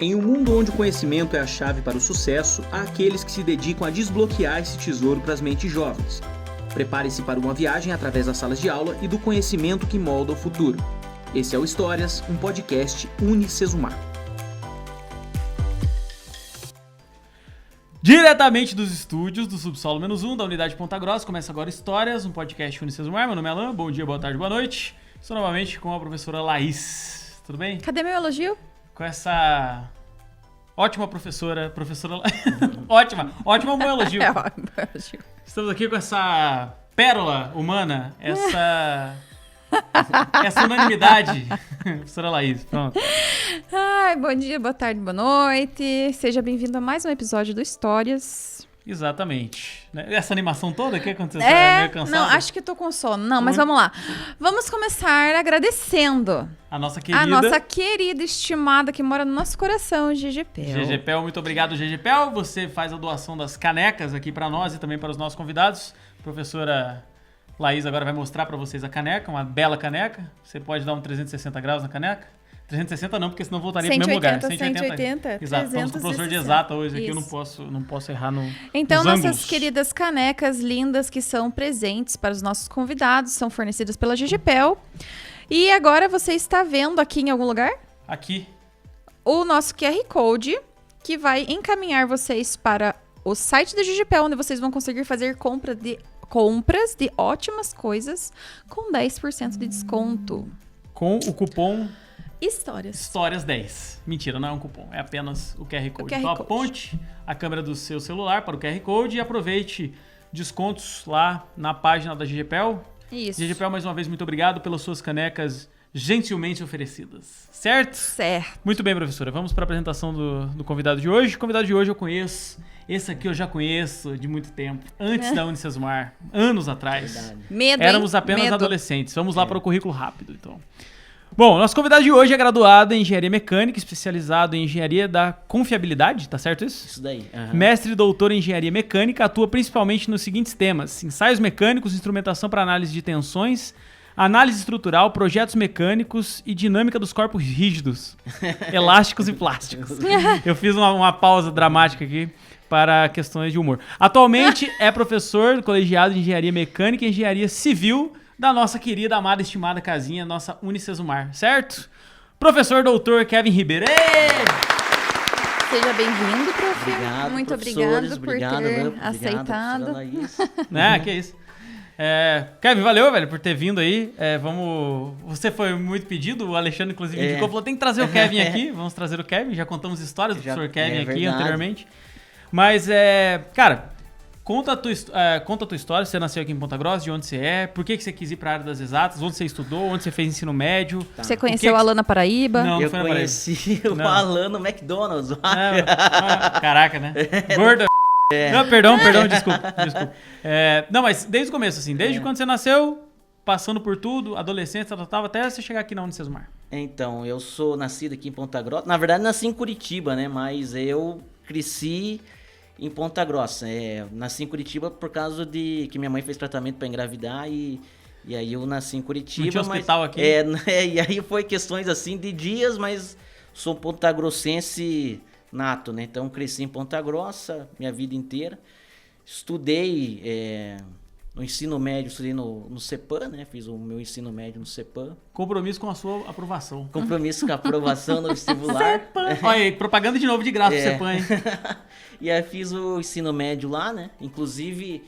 Em um mundo onde o conhecimento é a chave para o sucesso, há aqueles que se dedicam a desbloquear esse tesouro para as mentes jovens. Prepare-se para uma viagem através das salas de aula e do conhecimento que molda o futuro. Esse é o Histórias, um podcast Unicesumar. Diretamente dos estúdios do Subsolo -1 da Unidade Ponta Grossa, começa agora Histórias, um podcast Unicesumar. Meu nome é Alan, bom dia, boa tarde, boa noite. Estou novamente com a professora Laís. Tudo bem? Cadê meu elogio? Com essa ótima professora ótima um bom elogio. Ótimo elogio. Estamos aqui com essa pérola humana, essa unanimidade. Professora Laís, pronto. Ai, bom dia, boa tarde, boa noite. Seja bem-vindo a mais um episódio do Histórias. Exatamente. Essa animação toda, o que aconteceu? Você tá meio cansado? Não, acho que eu tô com sono. Não, mas vamos lá. Vamos começar agradecendo a nossa querida estimada que mora no nosso coração, GGPEL. GGPEL, muito obrigado, GGPEL. Você faz a doação das canecas aqui para nós e também para os nossos convidados. A professora Laís agora vai mostrar para vocês a caneca, uma bela caneca. Você pode dar um 360 graus na caneca. 360 não, porque senão voltaria para o mesmo lugar. 180. Exato, estamos com o professor de exata hoje aqui, eu não posso errar no Então, nos nossas ângulos. queridas canecas lindas que são presentes para os nossos convidados, são fornecidas pela GGPEL. E agora você está vendo aqui em algum lugar? Aqui. O nosso QR Code, que vai encaminhar vocês para o site da GGPEL, onde vocês vão conseguir fazer compras de ótimas coisas com 10% de desconto. Com o cupom Histórias 10. Mentira, não é um cupom, é apenas o QR Code. QR Então Code. aponte a câmera do seu celular para o QR Code e aproveite descontos lá na página da GGPEL. Isso. GGPEL, mais uma vez, muito obrigado pelas suas canecas gentilmente oferecidas. Certo? Certo. Muito bem, professora. Vamos para a apresentação do convidado de hoje. O convidado de hoje eu conheço. Esse aqui eu já conheço de muito tempo. Antes da Unicesumar. Anos atrás. Verdade. Medo, Éramos hein? apenas Medo. adolescentes. Vamos lá para o currículo rápido, então. Bom, nosso convidado de hoje é graduado em Engenharia Mecânica, especializado em Engenharia da Confiabilidade, tá certo isso? Isso daí. Mestre e doutor em Engenharia Mecânica, atua principalmente nos seguintes temas: ensaios mecânicos, instrumentação para análise de tensões, análise estrutural, projetos mecânicos e dinâmica dos corpos rígidos, elásticos e plásticos. Eu fiz uma pausa dramática aqui para questões de humor. Atualmente é professor colegiado de Engenharia Mecânica e Engenharia Civil da nossa querida, amada, estimada casinha, nossa Unicesumar, certo? Professor doutor Kevin Ribeiro. Seja bem-vindo, prof. Obrigado, Muito professores, obrigado por ter aceitado. Que isso. Kevin, valeu, velho, por ter vindo aí. Você foi muito pedido, o Alexandre, inclusive, indicou, falou, tem que trazer o Kevin aqui. Vamos trazer o Kevin, já contamos histórias do professor Kevin aqui verdade. anteriormente. Mas, cara, conta a tua história. Você nasceu aqui em Ponta Grossa, de onde você é, por que você quis ir para a área das exatas, onde você estudou, onde você fez ensino médio. Tá. Você conheceu a Alan na Paraíba? Não Eu foi na Paraíba. conheci o Alan no McDonald's. Caraca, né? Gordo. Não, perdão, desculpa. Não, mas desde o começo, assim, desde quando você nasceu, passando por tudo, adolescência, até você chegar aqui na Unicesumar. Então, eu sou nascido aqui em Ponta Grossa. Na verdade, nasci em Curitiba, né? Mas eu cresci em Ponta Grossa. Nasci em Curitiba por causa de que minha mãe fez tratamento para engravidar e aí eu nasci em Curitiba. Não tinha hospital aqui? E aí foi questões assim de dias, mas sou pontagrossense nato, né? Então cresci em Ponta Grossa minha vida inteira. Estudei no ensino médio, estudei no CEPAM, né? Fiz o meu ensino médio no CEPAM. Compromisso com a sua aprovação. Compromisso com a aprovação no vestibular. CEPAM. Olha aí, propaganda de novo de graça pro CEPAM, hein? E aí fiz o ensino médio lá, né? Inclusive,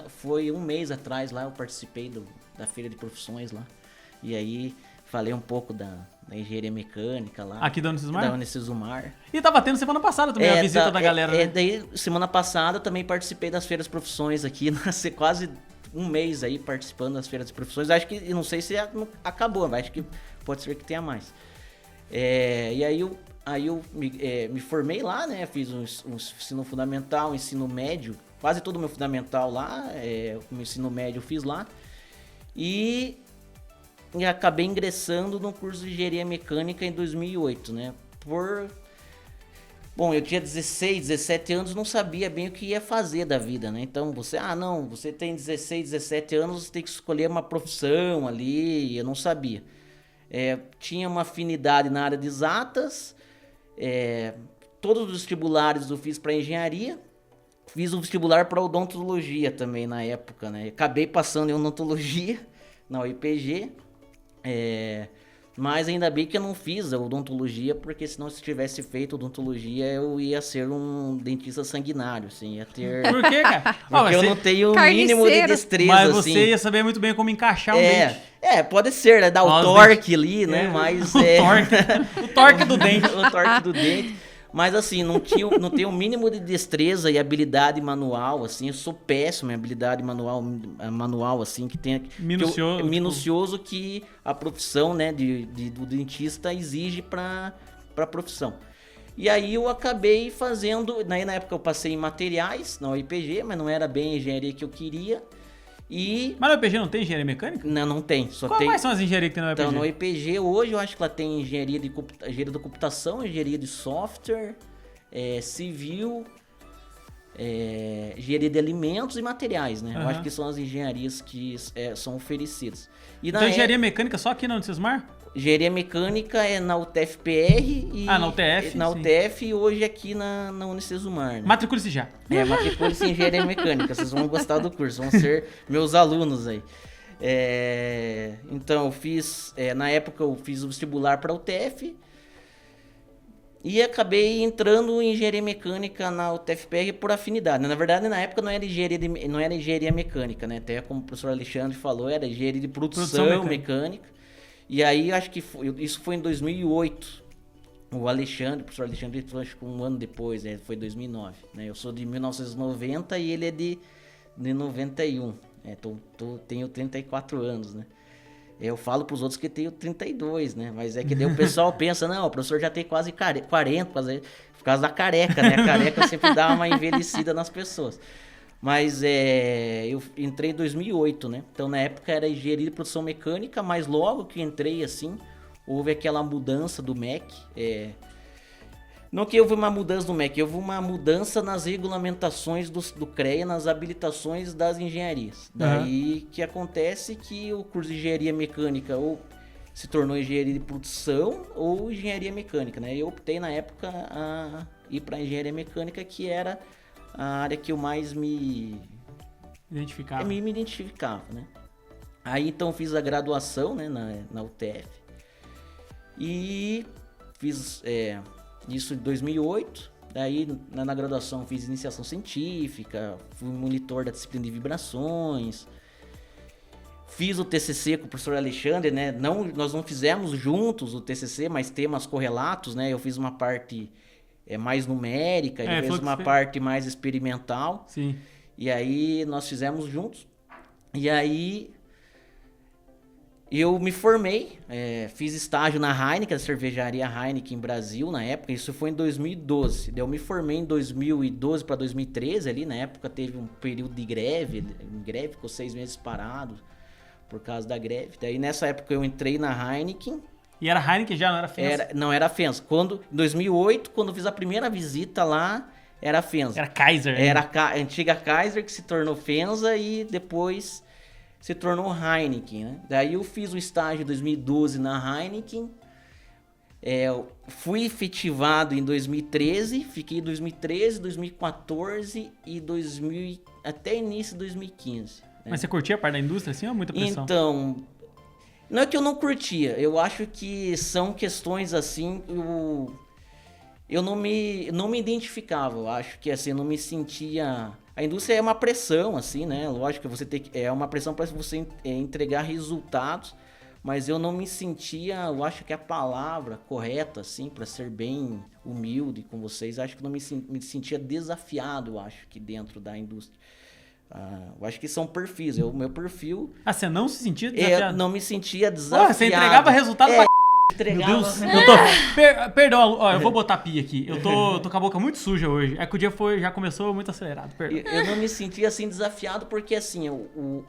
foi um mês atrás lá, eu participei da feira de profissões lá. E aí falei um pouco da engenharia mecânica lá. Aqui da Unicesumar? Da Unicesumar. E tava tendo semana passada também a visita da galera, né? Daí, semana passada, eu também participei das feiras de profissões aqui, quase um mês aí participando das feiras de profissões. Acho que, não sei se acabou, mas acho que pode ser que tenha mais. E aí eu me formei lá, né? Fiz um ensino fundamental, um ensino médio, quase todo o meu fundamental lá, o meu ensino médio eu fiz lá. E acabei ingressando no curso de engenharia mecânica em 2008, né? Bom, eu tinha 16, 17 anos, não sabia bem o que ia fazer da vida, né? Então, você tem 16, 17 anos, você tem que escolher uma profissão ali, eu não sabia. Tinha uma afinidade na área de exatas, todos os vestibulares eu fiz para engenharia. Fiz o vestibular para odontologia também na época, né? Acabei passando em odontologia na UEPG. Mas ainda bem que eu não fiz a odontologia, porque senão se tivesse feito odontologia eu ia ser um dentista sanguinário, assim, ia ter... Por quê, cara? Porque eu não tenho o mínimo de destreza, mas você assim. ia saber muito bem como encaixar um dente. Pode ser, né? Dar o torque ali, né? Mas o torque do dente. O torque do dente. Mas assim, não tenho o mínimo de destreza e habilidade manual, assim, eu sou péssimo em habilidade manual assim, que tem minucioso que a profissão, né, do dentista exige para a profissão. E aí eu acabei fazendo, na época eu passei em materiais, na UEPG, mas não era bem a engenharia que eu queria. Mas na UEPG não tem engenharia mecânica? Não tem. Quais são as engenharias que tem na UEPG? Então, na UEPG hoje eu acho que ela tem engenharia da computação, engenharia de software, civil, engenharia de alimentos e materiais, né? Eu acho que são as engenharias que são oferecidas. Então engenharia mecânica só aqui na Unicesumar? Engenharia mecânica é na UTF-PR e... na UTF, na UTF e hoje aqui na Unicesumar, né? Matricule-se já. Matricule-se em engenharia mecânica, vocês vão gostar do curso, vão ser meus alunos aí. Então eu fiz, na época eu fiz o vestibular para a UTF e acabei entrando em engenharia mecânica na UTF-PR por afinidade. Na verdade, na época não era engenharia mecânica, né? Até como o professor Alexandre falou, era engenharia de produção mecânica. E aí, acho que isso foi em 2008. O professor Alexandre, acho que um ano depois, foi 2009. Né? Eu sou de 1990 e ele é de 91. Tenho 34 anos, né? Eu falo pros outros que tenho 32, né? Mas é que daí o pessoal pensa, não, o professor já tem quase 40, por causa da careca, né? A careca sempre dá uma envelhecida nas pessoas. Mas eu entrei em 2008, né? Então, na época, era engenharia de produção mecânica, mas logo que entrei, assim, houve aquela mudança do MEC. Não que houve uma mudança do MEC, houve uma mudança nas regulamentações do CREA, nas habilitações das engenharias. Daí que acontece que o curso de engenharia mecânica ou se tornou engenharia de produção ou engenharia mecânica, né? Eu optei, na época, a ir para engenharia mecânica, que era a área que eu mais me identificava. Me identificava, né? Aí então fiz a graduação, né, na UTF. E fiz isso em 2008. Daí na graduação fiz iniciação científica, fui monitor da disciplina de vibrações. Fiz o TCC com o professor Alexandre, né? Nós não fizemos juntos o TCC, mas temas correlatos, né? Eu fiz uma parte mais numérica, ele fez uma parte mais experimental. Sim. E aí nós fizemos juntos. E aí eu me formei, fiz estágio na Heineken, a cervejaria Heineken em Brasil na época. Isso foi em 2012. Eu me formei em 2012 para 2013 ali. Na época teve um período de greve, ficou 6 meses parado por causa da greve. Daí nessa época eu entrei na Heineken. E era Heineken já, não era Fenza? Não era Fenza. Em 2008, quando eu fiz a primeira visita lá, era Fenza. Era Kaiser. Era a antiga Kaiser, que se tornou Fenza e depois se tornou Heineken, né? Daí eu fiz o estágio em 2012 na Heineken. Fui efetivado em 2013, fiquei em 2013, 2014 e até início de 2015. Né? Mas você curtia a parte da indústria assim ou muita pressão? Então... Não é que eu não curtia, eu acho que são questões assim, eu não me identificava, eu acho que assim, eu não me sentia... A indústria é uma pressão, assim, né? Lógico que é uma pressão para você entregar resultados, mas eu não me sentia, eu acho que a palavra correta, assim, para ser bem humilde com vocês, acho que não me sentia desafiado, eu acho, que dentro da indústria. Eu acho que são perfis. O meu perfil... você não se sentia desafiado? Não me sentia desafiado. Você entregava resultado pra... Entregava... Meu Deus, perdão, eu vou botar pi aqui. Eu tô com a boca muito suja hoje. É que o dia já começou muito acelerado, perdão. Eu não me sentia, assim, desafiado porque, assim, o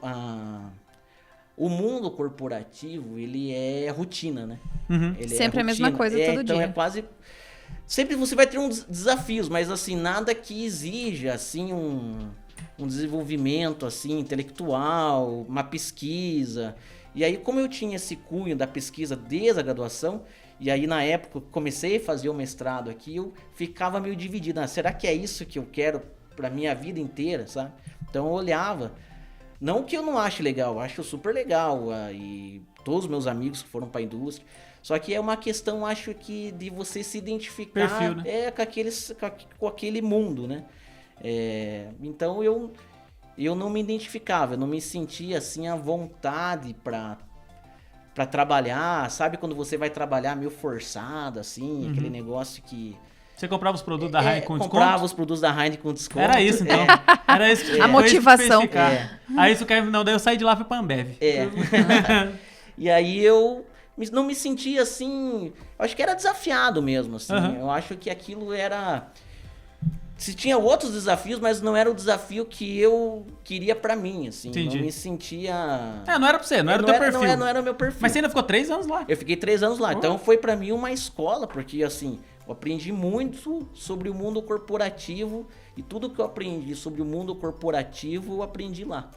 mundo corporativo, ele é rotina, né? Uhum. Ele sempre a mesma coisa todo então dia. É quase... Sempre você vai ter uns desafios, mas, assim, nada que exija, assim, um desenvolvimento assim intelectual, uma pesquisa. E aí, como eu tinha esse cunho da pesquisa desde a graduação, e aí na época eu comecei a fazer o mestrado aqui, eu ficava meio dividido. Será que é isso que eu quero pra minha vida inteira, sabe? Então eu olhava, não que eu não ache legal, eu acho super legal, e todos os meus amigos que foram pra indústria, só que é uma questão, acho que, de você se identificar Perfil, né? com aquele mundo, né? Então eu não me identificava, eu não me sentia assim à vontade pra trabalhar, sabe quando você vai trabalhar meio forçado, assim, aquele negócio que... Você comprava os produtos da Heineken com desconto? Comprava os produtos da Heineken com desconto. Era isso, então. Era isso que A motivação. Foi isso que fez ficar. Aí isso quer... Não, daí eu saí de lá e fui pra Ambev. E aí eu não me sentia assim... Eu acho que era desafiado mesmo, assim. Eu acho que aquilo era... Se tinha outros desafios, mas não era o desafio que eu queria pra mim, assim. Entendi. Não me sentia... Não era pra você, não era o teu perfil. Não era o meu perfil. Mas você ainda ficou 3 anos lá. Eu fiquei 3 anos lá. Então foi pra mim uma escola, porque assim, eu aprendi muito sobre o mundo corporativo e tudo que eu aprendi sobre o mundo corporativo eu aprendi lá.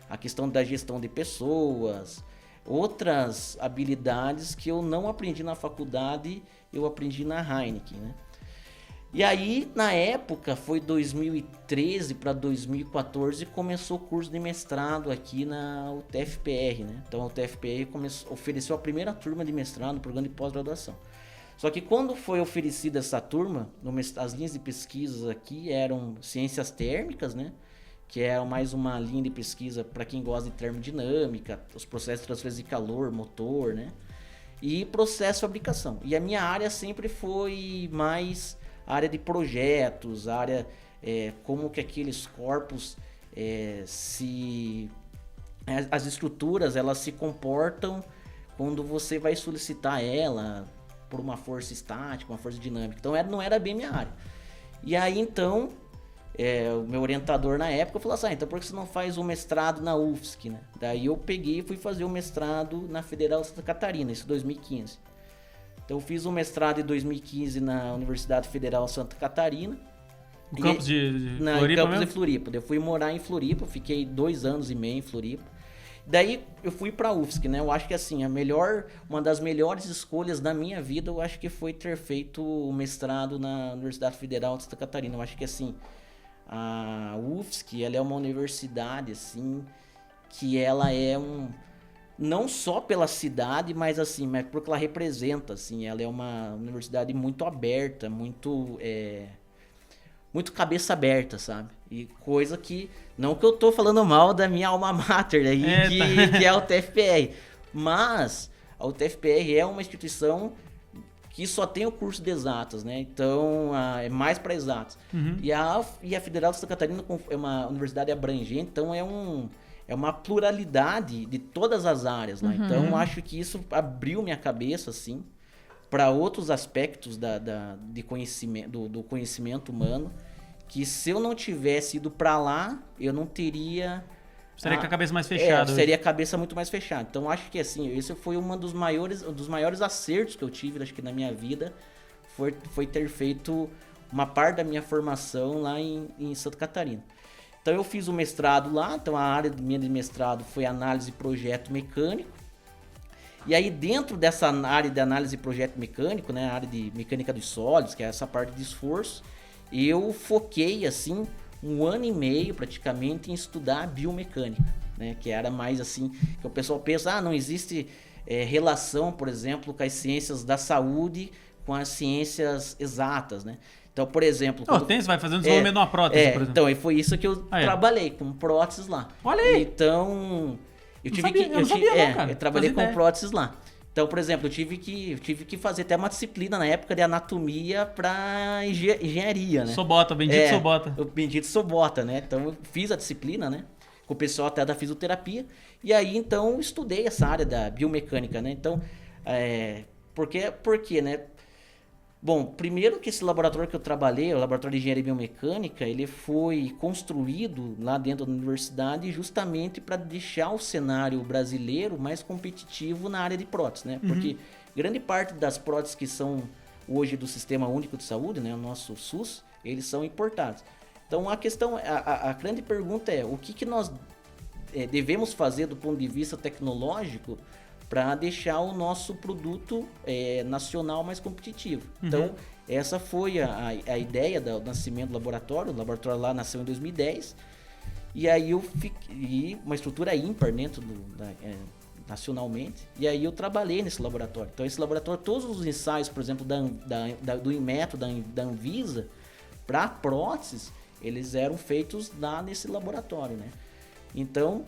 A questão da gestão de pessoas, outras habilidades que eu não aprendi na faculdade, eu aprendi na Heineken, né? E aí, na época, foi 2013 para 2014, começou o curso de mestrado aqui na UTFPR, né? Então, a UTFPR ofereceu a primeira turma de mestrado no programa de pós-graduação. Só que quando foi oferecida essa turma, as linhas de pesquisas aqui eram ciências térmicas, né? Que era mais uma linha de pesquisa para quem gosta de termodinâmica, os processos de transferência de calor, motor, né? E processo de fabricação. E a minha área sempre foi mais... área de projetos, área como que aqueles corpos as estruturas elas se comportam quando você vai solicitar ela por uma força estática, uma força dinâmica. Então não era bem minha área. E aí então o meu orientador na época falou assim, então por que você não faz um mestrado na UFSC, né? Daí eu peguei e fui fazer um mestrado na Federal de Santa Catarina, isso em 2015. Então eu fiz um mestrado em 2015 na Universidade Federal Santa Catarina. No campus de Floripa No campus mesmo? de Floripa. Eu fui morar em Floripa, fiquei 2 anos e meio em Floripa. Daí eu fui pra UFSC, né? Eu acho que assim, uma das melhores escolhas da minha vida, eu acho que foi ter feito o mestrado na Universidade Federal de Santa Catarina. Eu acho que assim, a UFSC, ela é uma universidade assim, que ela é não só pela cidade, mas assim, mas porque ela representa, assim, ela é uma universidade muito aberta, muito cabeça aberta, sabe? E coisa que, não que eu tô falando mal da minha alma mater aí, que é a UTFPR, mas a UTFPR é uma instituição que só tem o curso de exatas, né? Então, é mais para exatas. E a Federal de Santa Catarina é uma universidade abrangente, então é uma pluralidade de todas as áreas lá. Então, eu acho que isso abriu minha cabeça, assim, para outros aspectos de conhecimento, do conhecimento humano, que se eu não tivesse ido para lá, eu não teria... Seria com a cabeça mais fechada. Seria a cabeça muito mais fechada. Então, acho que, assim, esse foi um dos maiores acertos que eu tive, acho que na minha vida, foi ter feito uma parte da minha formação lá em Santa Catarina. Então eu fiz o mestrado lá, então a área minha de mestrado foi análise e projeto mecânico. E aí dentro dessa área de análise e projeto mecânico, né, a área de mecânica dos sólidos, que é essa parte de esforço, eu foquei assim 1 ano e meio praticamente em estudar biomecânica, né, que era mais assim, que o pessoal pensa, não existe relação, por exemplo, com as ciências da saúde com as ciências exatas, né? Então, por exemplo... Você vai fazer um desenvolvimento de uma prótese, por exemplo. Então, e foi isso que eu trabalhei, com próteses lá. Olha aí! Então, eu trabalhei com próteses lá. Então, por exemplo, eu tive que fazer até uma disciplina na época de anatomia para engenharia, né? Sobota, bendito Sobota. O bendito Sobota, né? Então, eu fiz a disciplina, né? Com o pessoal até da fisioterapia. E aí, então, eu estudei essa área da biomecânica, né? Então, por quê, né? Bom, primeiro que esse laboratório que eu trabalhei, o Laboratório de Engenharia Biomecânica, ele foi construído lá dentro da universidade justamente para deixar o cenário brasileiro mais competitivo na área de prótese, né? Porque grande parte das próteses que são hoje do Sistema Único de Saúde, né, o nosso SUS, eles são importados. Então a grande pergunta é, o que nós devemos fazer do ponto de vista tecnológico para deixar o nosso produto nacional mais competitivo. Então, essa foi a ideia do nascimento do laboratório. O laboratório lá nasceu em 2010. E aí uma estrutura ímpar dentro nacionalmente. E aí eu trabalhei nesse laboratório. Então, esse laboratório, todos os ensaios, por exemplo, do Inmetro, da Anvisa, para próteses, eles eram feitos nesse laboratório, né? Então,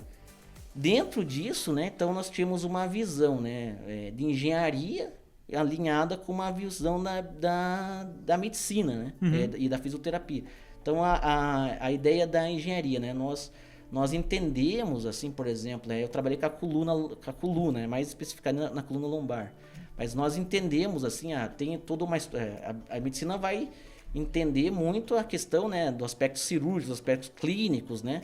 dentro disso, né, então nós tínhamos uma visão, né, de engenharia alinhada com uma visão da medicina, né, e da fisioterapia. Então, a ideia da engenharia, né, nós entendemos, assim, por exemplo, eu trabalhei com a coluna, mais especificamente na coluna lombar, mas nós entendemos, assim, tem toda uma... a medicina vai entender muito a questão, né, do aspecto cirúrgico, dos aspectos clínicos, né,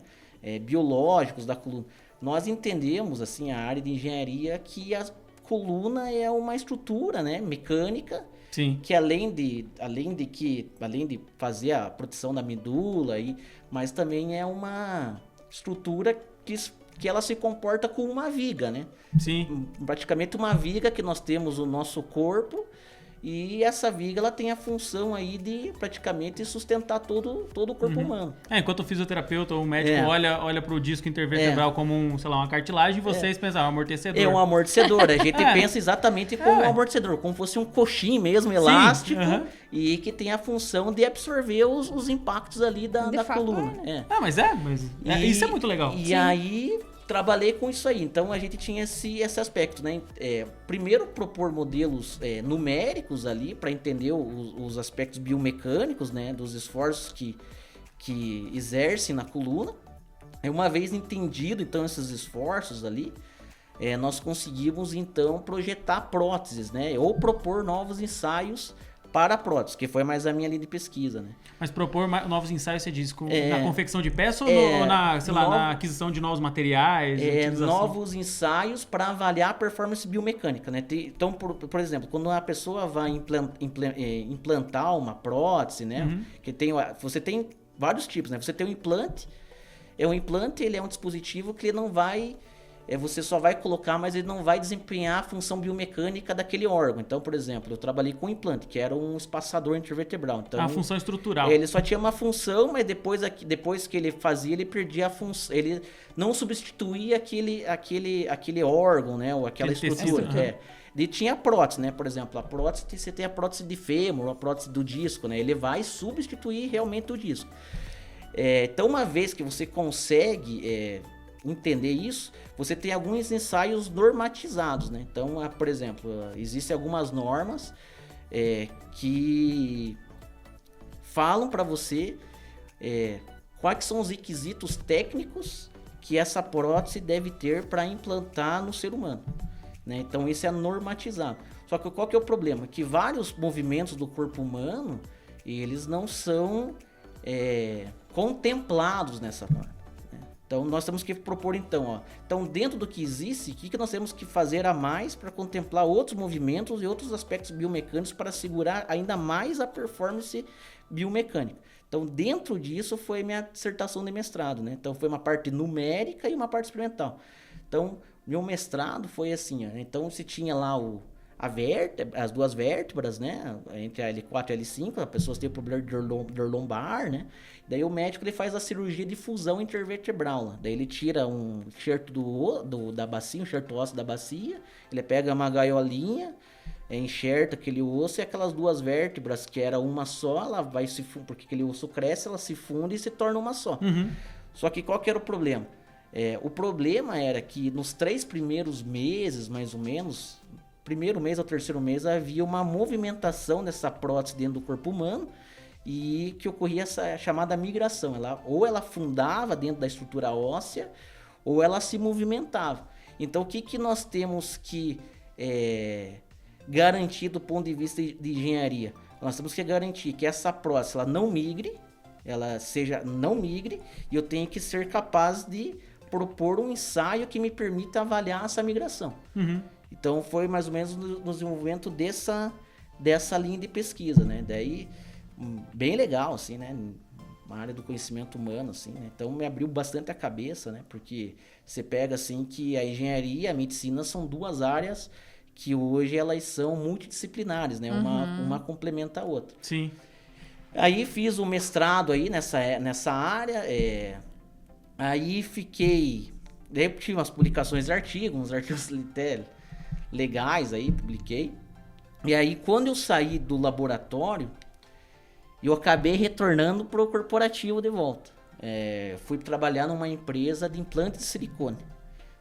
biológicos da coluna. Nós entendemos, assim, a área de engenharia, que a coluna é uma estrutura, né, mecânica. Sim. Que além de fazer a proteção da medula, mas também é uma estrutura que ela se comporta como uma viga, né? Sim. Praticamente uma viga que nós temos no nosso corpo. E essa viga, ela tem a função aí de praticamente sustentar todo o corpo humano. Enquanto o fisioterapeuta ou o médico olha pro disco intervertebral como uma cartilagem, vocês pensam, um amortecedor. É um amortecedor. A gente pensa exatamente como um amortecedor, como fosse um coxim mesmo, elástico, e que tem a função de absorver os impactos ali da coluna. Mas isso é muito legal. E aí... trabalhei com isso aí, então a gente tinha esse aspecto, né? Primeiro propor modelos numéricos ali para entender os aspectos biomecânicos, né? Dos esforços que exercem na coluna. E uma vez entendido então esses esforços ali, nós conseguimos então projetar próteses, né? Ou propor novos ensaios para próteses, que foi mais a minha linha de pesquisa, né? Mas propor novos ensaios, você diz, na confecção de peça ou na aquisição de novos materiais? Novos ensaios para avaliar a performance biomecânica, né? Então, por exemplo, quando a pessoa vai implantar uma prótese, né? Você tem vários tipos, né? Você tem um implante. O implante, ele é um dispositivo que ele não vai... você só vai colocar, mas ele não vai desempenhar a função biomecânica daquele órgão. Então, por exemplo, eu trabalhei com um implante, que era um espaçador intervertebral. Então, a função estrutural. Ele só tinha uma função, mas depois que ele fazia, ele perdia a função. Ele não substituía aquele órgão, né? Ou aquela estrutura. Ele tinha prótese, né? Por exemplo, a prótese, você tem a prótese de fêmur, a prótese do disco, né? Ele vai substituir realmente o disco. Então, uma vez que você consegue... entender isso, você tem alguns ensaios normatizados, né? Então, por exemplo, existem algumas normas que falam para você quais são os requisitos técnicos que essa prótese deve ter para implantar no ser humano, né? Então, isso é normatizado. Só que qual que é o problema? Que vários movimentos do corpo humano, eles não são contemplados nessa norma. Então, nós temos que propor, então, dentro do que existe, o que nós temos que fazer a mais para contemplar outros movimentos e outros aspectos biomecânicos para segurar ainda mais a performance biomecânica. Então, dentro disso foi minha dissertação de mestrado, né? Então, foi uma parte numérica e uma parte experimental. Então, meu mestrado foi assim, então você tinha lá as duas vértebras, né? Entre a L4 e a L5, as pessoas têm problema de dor lombar, né? Daí o médico ele faz a cirurgia de fusão intervertebral. Lá. Daí ele tira um enxerto da bacia, um enxerto ósseo da bacia, ele pega uma gaiolinha, enxerta aquele osso e aquelas duas vértebras, que era uma só, ela vai se fundir, porque aquele osso cresce, ela se funde e se torna uma só. Só que qual que era o problema? O problema era que nos 3 primeiros meses, mais ou menos, primeiro mês ao terceiro mês, havia uma movimentação dessa prótese dentro do corpo humano e que ocorria essa chamada migração. Ou ela afundava dentro da estrutura óssea ou ela se movimentava. Então, o que nós temos que garantir do ponto de vista de engenharia? Nós temos que garantir que essa prótese ela não migre, e eu tenho que ser capaz de propor um ensaio que me permita avaliar essa migração. Então, foi mais ou menos no desenvolvimento dessa linha de pesquisa, né? Daí, bem legal, assim, né? uma área do conhecimento humano, assim, né? Então me abriu bastante a cabeça, né? Porque você pega, assim, que a engenharia e a medicina são duas áreas que hoje elas são multidisciplinares, né? Uma complementa a outra. Sim. Aí fiz o mestrado aí nessa área, aí fiquei... Daí eu tive umas publicações de artigos, uns artigos até legais aí, publiquei. E aí quando eu saí do laboratório, eu acabei retornando pro corporativo de volta. Fui trabalhar numa empresa de implante de silicone.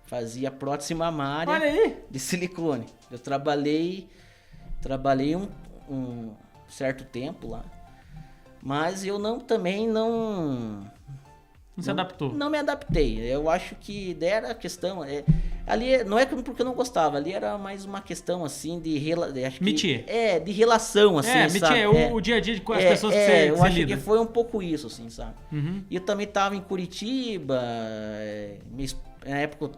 Fazia prótese mamária. Olha aí! De silicone. Eu trabalhei um certo tempo lá. Mas eu também não se adaptou. Não me adaptei. Eu acho que era a questão... ali não é porque eu não gostava. Ali era mais uma questão, assim, métier. De relação, assim, métier, sabe? o dia a dia com as pessoas que você eu acho lida. que foi um pouco isso, assim, sabe? Uhum. E eu também tava em Curitiba. Na época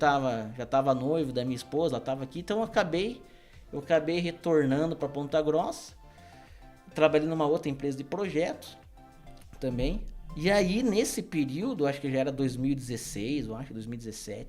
já tava noivo da minha esposa, ela tava aqui. Então eu acabei retornando para Ponta Grossa. Trabalhei numa outra empresa de projetos também. E aí, nesse período, acho que já era 2016, 2017,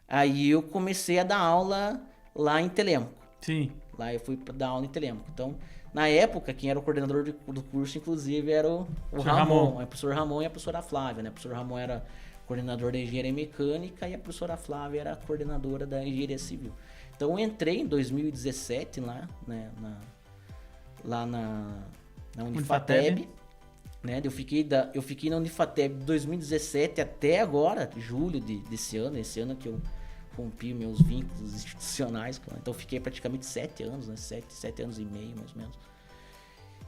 aí eu comecei a dar aula lá em Telêmaco. Sim. Lá eu fui dar aula em Telêmaco. Então, na época, quem era o coordenador do curso, inclusive, era o Ramon. O professor Ramon e a professora Flávia, né? O professor Ramon era coordenador da engenharia mecânica e a professora Flávia era a coordenadora da engenharia civil. Então, eu entrei em 2017 lá, né? Lá na Unifateb. Né? Eu fiquei na Unifateb de 2017 até agora, julho desse ano. Esse ano que eu rompi meus vínculos institucionais. Então eu fiquei praticamente 7 anos, né? 7 anos e meio, mais ou menos.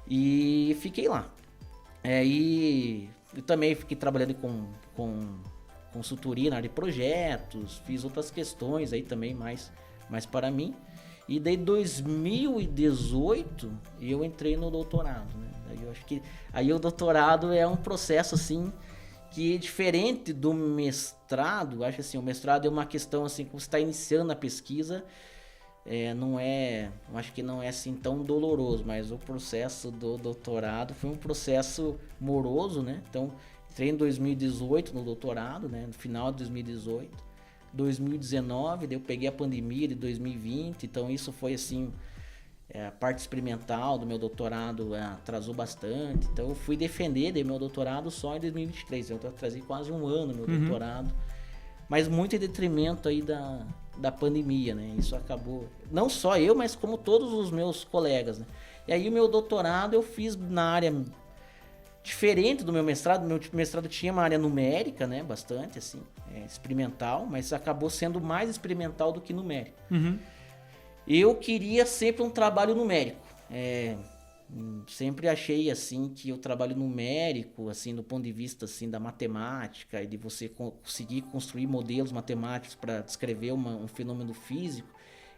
E fiquei lá. E eu também fiquei trabalhando com consultoria na área de projetos, fiz outras questões aí também mais para mim. E daí 2018 eu entrei no doutorado, né? Eu acho que aí o doutorado é um processo assim que é diferente do mestrado. Acho assim, o mestrado é uma questão assim que você está iniciando a pesquisa, acho que não é assim tão doloroso, mas o processo do doutorado foi um processo moroso, né? Então entrei em 2018 no doutorado, né? No final de 2018. 2019, daí eu peguei a pandemia de 2020, então isso foi assim, a parte experimental do meu doutorado atrasou bastante, então eu fui defender meu doutorado só em 2023, então eu atrasei quase um ano meu doutorado, mas muito em detrimento aí da pandemia, né? Isso acabou, não só eu, mas como todos os meus colegas, né? E aí o meu doutorado eu fiz na área diferente do meu mestrado tinha uma área numérica, né? Bastante, assim, experimental, mas acabou sendo mais experimental do que numérico. Uhum. Eu queria sempre um trabalho numérico. Sempre achei, assim, que o trabalho numérico, assim, do ponto de vista, assim, da matemática e de você conseguir construir modelos matemáticos para descrever um fenômeno físico,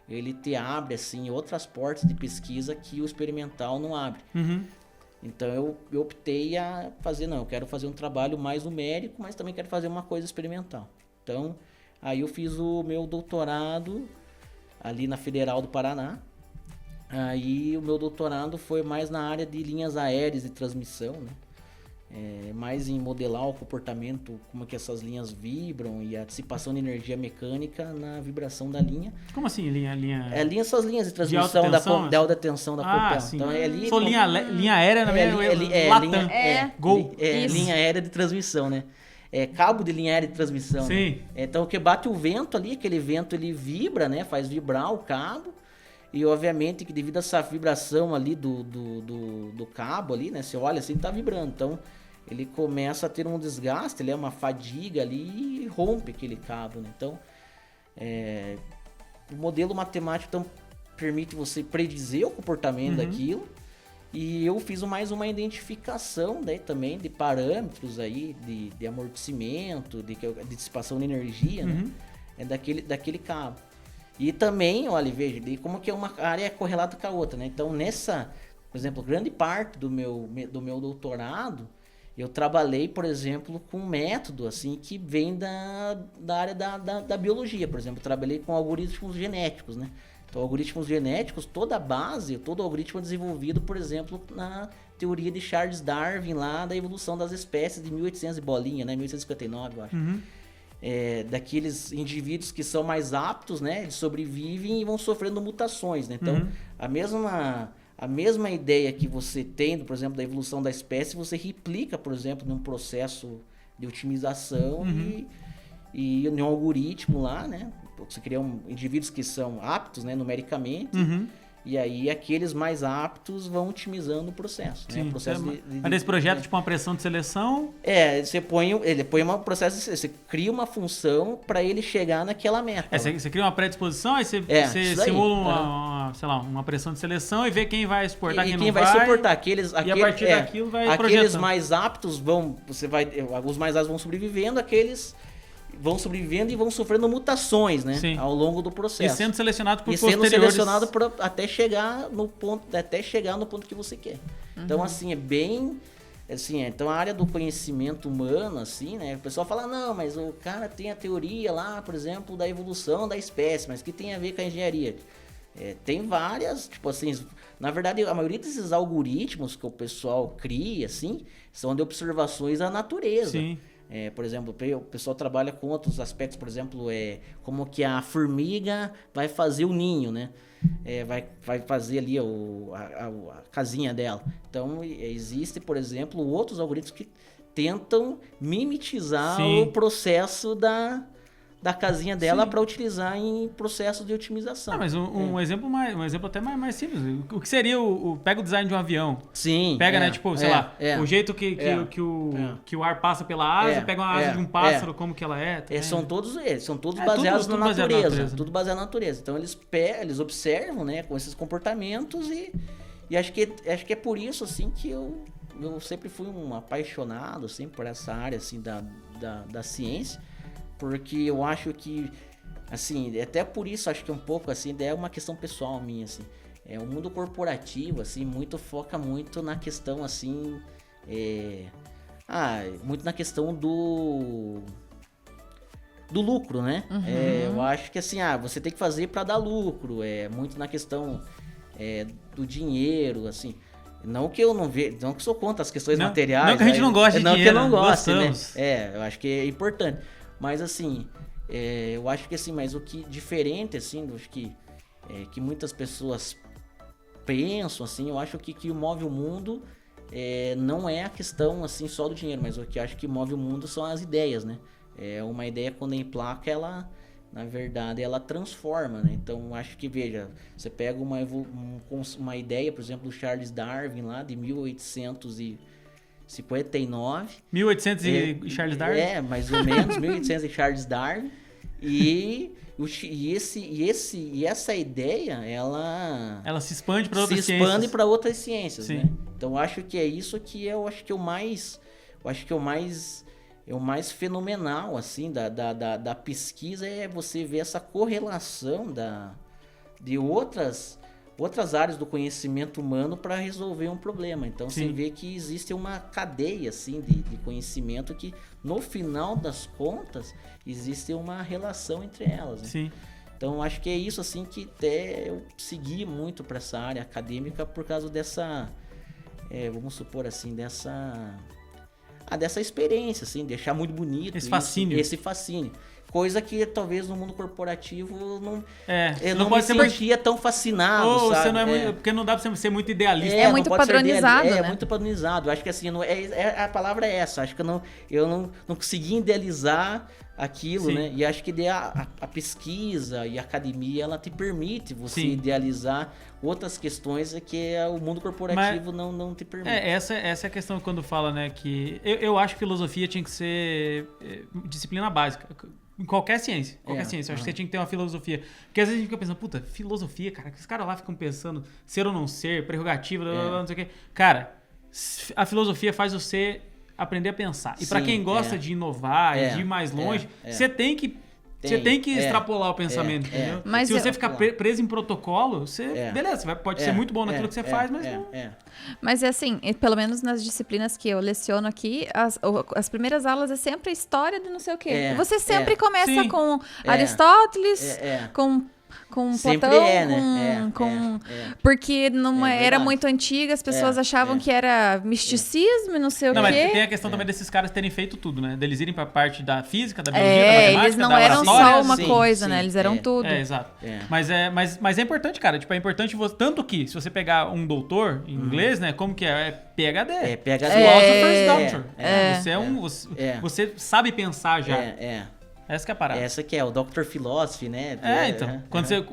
ele te abre, assim, outras portas de pesquisa que o experimental não abre. Uhum. Então eu optei a fazer, eu quero fazer um trabalho mais numérico, mas também quero fazer uma coisa experimental. Então, aí eu fiz o meu doutorado ali na Federal do Paraná. Aí o meu doutorado foi mais na área de linhas aéreas de transmissão, né? Mais em modelar o comportamento, como que essas linhas vibram e a dissipação de energia mecânica na vibração da linha. Como assim, linha? Essas linhas de transmissão de alta tensão da copel. Sim. Então, ali, sou linha aérea na minha Latam. Gol. Linha aérea de transmissão, né? Cabo de linha aérea de transmissão. Sim. Né? Então, o que bate o vento ali, aquele vento ele vibra, né? Faz vibrar o cabo. E, obviamente, que devido a essa vibração ali do cabo ali, né? Você olha assim, tá vibrando. Então, ele começa a ter um desgaste, ele é uma fadiga ali e rompe aquele cabo, né? Então, o modelo matemático então, permite você predizer o comportamento daquilo. E eu fiz mais uma identificação daí também de parâmetros aí, de amortecimento, de dissipação de energia, né? Daquele cabo. E também, olha, veja, como que uma área é correlata com a outra, né? Então, por exemplo, grande parte do meu doutorado, eu trabalhei, por exemplo, com um método, assim, que vem da área da biologia, por exemplo. Eu trabalhei com algoritmos genéticos, né? Então, algoritmos genéticos, todo algoritmo é desenvolvido, por exemplo, teoria de Charles Darwin lá da evolução das espécies de 1800 e bolinha, né? 1859, eu acho. Daqueles indivíduos que são mais aptos, né? Eles sobrevivem e vão sofrendo mutações, né? Então, a mesma ideia que você tem, por exemplo, da evolução da espécie, você replica, por exemplo, num processo de otimização e em um algoritmo lá, né? Você cria indivíduos que são aptos, né, numericamente, e aí aqueles mais aptos vão otimizando o processo. Sim. Né? O processo Mas nesse projeto, tipo uma pressão de seleção... ele põe um processo, você cria uma função para ele chegar naquela meta. Você cria uma predisposição, aí você simula uma pressão de seleção e vê quem vai exportar, quem não vai. Quem vai suportar. E a partir daquilo vai aqueles projetando. mais aptos os mais aptos vão sobrevivendo, aqueles vão sobrevivendo e vão sofrendo mutações, né? Sim. Ao longo do processo. E sendo selecionado por e sendo posteriores. selecionado até chegar no ponto que você quer. Então, assim, é bem... Assim, então a área do conhecimento humano, assim, né? O pessoal fala, não, mas o cara tem a teoria lá, por exemplo, da evolução da espécie, mas que tem a ver com a engenharia? Tem várias, tipo assim, na verdade, a maioria desses algoritmos que o pessoal cria, assim, são de observações da natureza. Sim. Por exemplo, o pessoal trabalha com outros aspectos, por exemplo, como que a formiga vai fazer o ninho, né? Vai fazer ali a casinha dela. Então, existe, por exemplo, outros algoritmos que tentam mimetizar o processo da casinha dela para utilizar em processo de otimização. Mas um exemplo até mais simples. O que seria pega o design de um avião. Sim. Pega, né, tipo, sei lá, o jeito que o ar passa pela asa, pega uma asa de um pássaro, como que ela é. São todos baseados na natureza. Tudo baseado na natureza. Então eles observam, né, com esses comportamentos e acho que é por isso, assim, que eu sempre fui um apaixonado, assim, por essa área, assim, da ciência. Porque eu acho que, assim, até por isso, acho que um pouco, assim, é uma questão pessoal minha, assim. O mundo corporativo, assim, foca muito na questão, assim, muito na questão do lucro, né? Eu acho que, assim, você tem que fazer para dar lucro, muito na questão do dinheiro, assim. Não que eu não veja, não que sou contra as questões materiais. Não que a gente não goste de dinheiro. Não que eu não goste, né? Eu acho que é importante. Mas assim, eu acho que assim, mas o que diferente, assim, acho que muitas pessoas pensam, assim, eu acho que o que move o mundo não é a questão, assim, só do dinheiro, mas o que eu acho que move o mundo são as ideias, né? Uma ideia, quando é em placa, ela, na verdade, ela transforma, né? Então, acho que, veja, você pega uma ideia, por exemplo, do Charles Darwin, lá de 1859. 1800 e Charles Darwin? Mais ou menos, 1800 e Charles Darwin. E essa ideia, ela se expande para outras ciências. Se expande para outras ciências, né? Então, acho que é isso que eu acho que é o mais fenomenal, assim, da pesquisa, é você ver essa correlação de outras áreas do conhecimento humano para resolver um problema. Então, você vê que existe uma cadeia, assim, de conhecimento que, no final das contas, existe uma relação entre elas, né? Sim. Então, acho que é isso, assim, que até eu segui muito para essa área acadêmica por causa dessa, vamos supor assim, dessa experiência, assim, deixar muito bonito. Esse fascínio. Coisa que talvez no mundo corporativo eu não me sentia tão fascinado, sabe? Você não é muito, porque não dá pra você ser muito idealista. É muito padronizado, né? É muito padronizado. Acho que assim, a palavra é essa. Acho que eu não consegui idealizar aquilo, né? E acho que a pesquisa e a academia, ela te permite você idealizar outras questões que o mundo corporativo não te permite. Essa é a questão quando fala, né, que eu acho que filosofia tinha que ser disciplina básica. Em qualquer ciência. Eu acho que você tinha que ter uma filosofia. Porque às vezes a gente fica pensando, puta, filosofia, cara, que os caras lá ficam pensando ser ou não ser, prerrogativa, não sei o quê. Cara, a filosofia faz você aprender a pensar. E pra quem gosta de inovar e de ir mais longe, você tem que extrapolar o pensamento, entendeu? Mas se você ficar preso em protocolo, beleza, você pode ser muito bom naquilo que você faz, mas não... Mas é assim, pelo menos nas disciplinas que eu leciono aqui, as primeiras aulas é sempre a história de não sei o quê. Você sempre começa com Aristóteles, com com Sempre Platão, é, né? porque numa É era verdade. muito antiga, as pessoas achavam é. que era misticismo e não sei o Não, mas quê. tem a questão também desses caras terem feito tudo, né? Deles irem pra parte da física, da biologia, da matemática, Eles não da eram oratória. só uma sim, coisa, sim, né? Eles eram tudo. É, exato. É. Mas é importante, cara. Tipo, é importante tanto que, se você pegar um doutor em inglês, né? Como que é? É PhD. É, PhD. Philosopher's Doctor. É. Você é um... É. Você sabe pensar já. É. Essa que é a parada. Essa que é o Dr. Philosophy, né? Então. Quando você...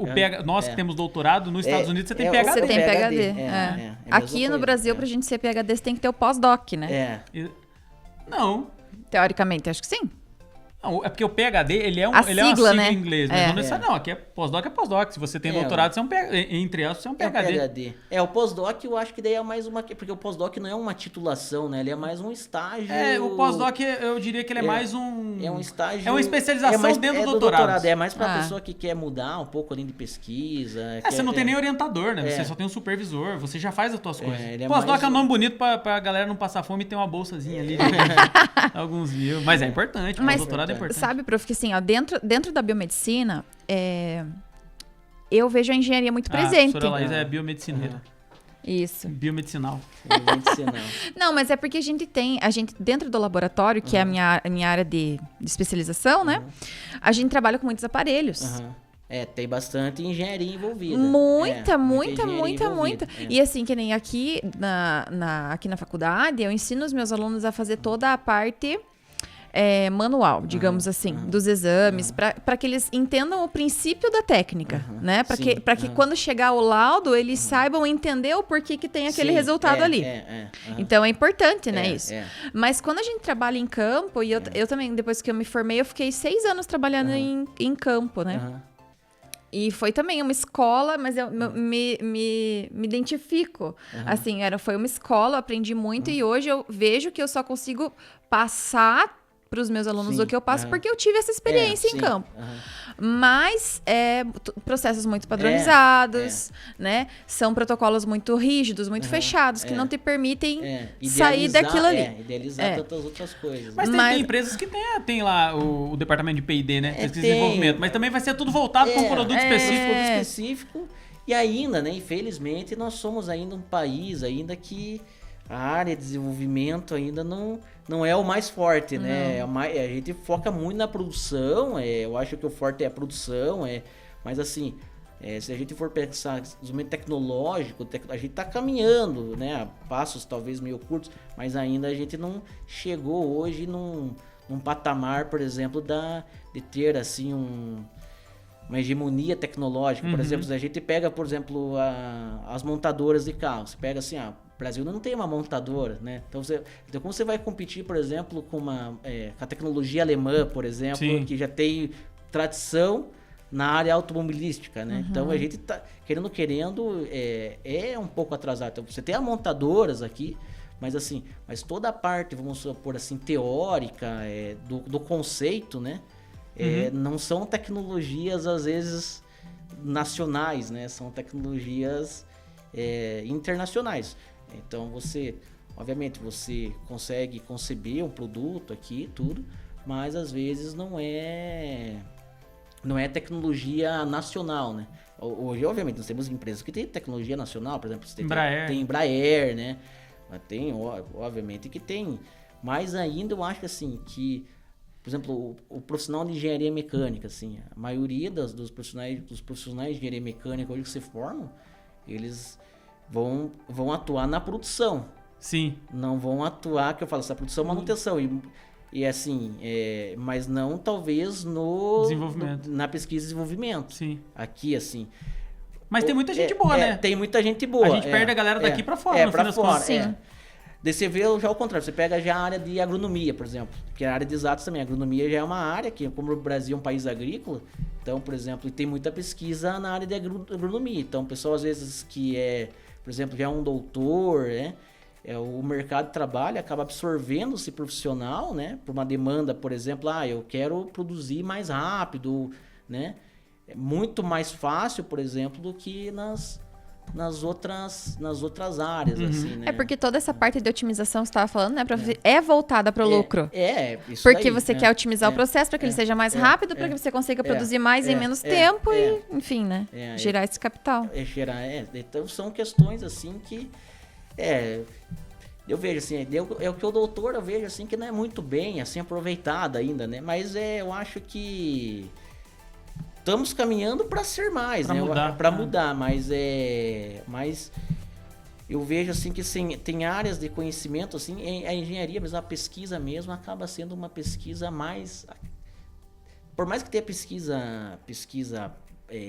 Nós que temos doutorado, nos Estados Unidos, você tem é, PhD. Você tem PhD. É a mesma Aqui no coisa, Brasil, pra gente ser PhD, você tem que ter o pós-doc, né? É. Não. Teoricamente, acho que sim. Não, é porque o PhD, ele é A uma sigla, sigla né? em inglês, mas É. não necessariamente. Não, aqui é pós-doc, é pós-doc. Se você tem É, doutorado, você é um PhD. Entre aspas, você é um É um PhD. PhD. O pós-doc eu acho que daí é mais uma... Porque o pós-doc não é uma titulação, né? Ele é mais um estágio... O pós-doc, eu diria que ele é mais um... É um estágio... É uma especialização mais, dentro do do doutorado. É mais pra Ah. pessoa que quer mudar um pouco além de pesquisa. Você não tem nem orientador, né? É. Você só tem um supervisor, você já faz as tuas coisas. ele é Pós-doc mais é um nome bonito pra galera não passar fome e ter uma bolsazinha ali de alguns mil. Mas é importante, o Mas doutorado é importante. sabe, prof, que assim, ó, dentro da biomedicina, eu vejo a engenharia muito A presente. professora Laís é biomedicineira. Isso. Biomedicinal. Não, mas é porque a gente dentro do laboratório, que é a minha área de especialização, né? A gente trabalha com muitos aparelhos. Tem bastante engenharia envolvida. Muita. envolvida. E assim, que nem aqui aqui na faculdade, eu ensino os meus alunos a fazer toda a parte manual, digamos assim, dos exames, para que eles entendam o princípio da técnica, né? Para Sim, que quando chegar o laudo, eles saibam entender o porquê que tem aquele Sim, resultado ali. Então é importante, né, isso. Mas quando a gente trabalha em campo, e eu também, depois que eu me formei, eu fiquei 6 anos trabalhando em campo, né? E foi também uma escola, mas eu me identifico. Assim, foi uma escola, eu aprendi muito e hoje eu vejo que eu só consigo passar para os meus alunos o que eu passo porque eu tive essa experiência em campo. Mas processos muito padronizados, né? São protocolos muito rígidos, muito fechados, que não te permitem sair daquilo ali. Idealizar tantas outras coisas. Mas tem empresas que tem lá o departamento de P&D, né? Pesquisa e desenvolvimento. Mas também vai ser tudo voltado para um produto específico. Produto específico. E ainda, né? Infelizmente, nós somos ainda um país ainda que a área de desenvolvimento ainda não é o mais forte, né? A gente foca muito na produção, eu acho que o forte é a produção, mas assim, se a gente for pensar no desenvolvimento tecnológico, a gente está caminhando, né? A passos talvez meio curtos, mas ainda a gente não chegou hoje num patamar, por exemplo, de ter assim uma hegemonia tecnológica. Por exemplo, se a gente pega, por exemplo, as montadoras de carros, você pega assim, o Brasil não tem uma montadora, né? Então como você vai competir, por exemplo, com a tecnologia alemã, por exemplo, que já tem tradição na área automobilística, né? Então a gente tá querendo um pouco atrasado. Então você tem as montadoras aqui, mas toda a parte, vamos supor assim, teórica do conceito, né? Não são tecnologias às vezes nacionais, né? São tecnologias internacionais. Então obviamente você consegue conceber um produto aqui, tudo, mas às vezes não é tecnologia nacional, né? Hoje, obviamente, nós temos empresas que têm tecnologia nacional, por exemplo, tem Embraer, né? Obviamente que tem, mas ainda eu acho assim que, por exemplo, o profissional de engenharia mecânica, assim, a maioria dos profissionais de engenharia mecânica hoje que se formam, eles vão atuar na produção. Sim. Não vão atuar, que eu falo, essa produção e manutenção. E assim, mas não talvez desenvolvimento. Na pesquisa e desenvolvimento. Sim. Aqui, assim. Mas tem muita gente boa, né? Tem muita gente boa. A gente perde a galera daqui pra fora, no fim das contas. Sim. Daí você vê já o contrário, você pega já a área de agronomia, por exemplo, que é a área de exatos também. A agronomia já é uma área que, como o Brasil é um país agrícola, então, por exemplo, tem muita pesquisa na área de agronomia. Então, o pessoal às vezes que por exemplo, já é um doutor, né? O mercado de trabalho acaba absorvendo esse profissional, né? Por uma demanda, por exemplo, eu quero produzir mais rápido, né? É muito mais fácil, por exemplo, do que nas outras áreas, assim, né? É porque toda essa parte de otimização que você estava falando, né, é voltada para o lucro. Isso Porque daí, você quer otimizar o processo para que ele seja mais rápido, para que você consiga produzir mais em menos tempo e, enfim, né, gerar esse capital. Então são questões assim que eu vejo assim, é o que o doutor eu vejo assim que não é muito bem assim aproveitado ainda, né? Mas eu acho que estamos caminhando para ser mais, pra né? Mudar, Para mudar, mas eu vejo assim que tem áreas de conhecimento assim, a engenharia, mas a pesquisa mesmo acaba sendo uma pesquisa mais, por mais que tenha pesquisa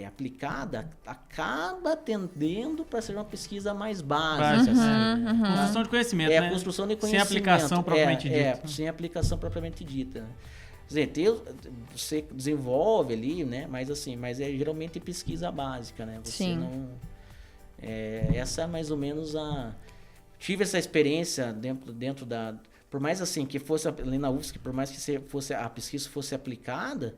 aplicada, acaba tendendo para ser uma pesquisa mais básica. Construção de conhecimento, né? Construção de Sem conhecimento. aplicação propriamente dita. Sem aplicação propriamente dita. Né? Quer dizer, você desenvolve ali, né? Mas geralmente pesquisa básica, né? Você Sim. não... essa é mais ou menos tive essa experiência dentro da... Por mais assim, que fosse ali na UFSC, por mais que a pesquisa fosse aplicada,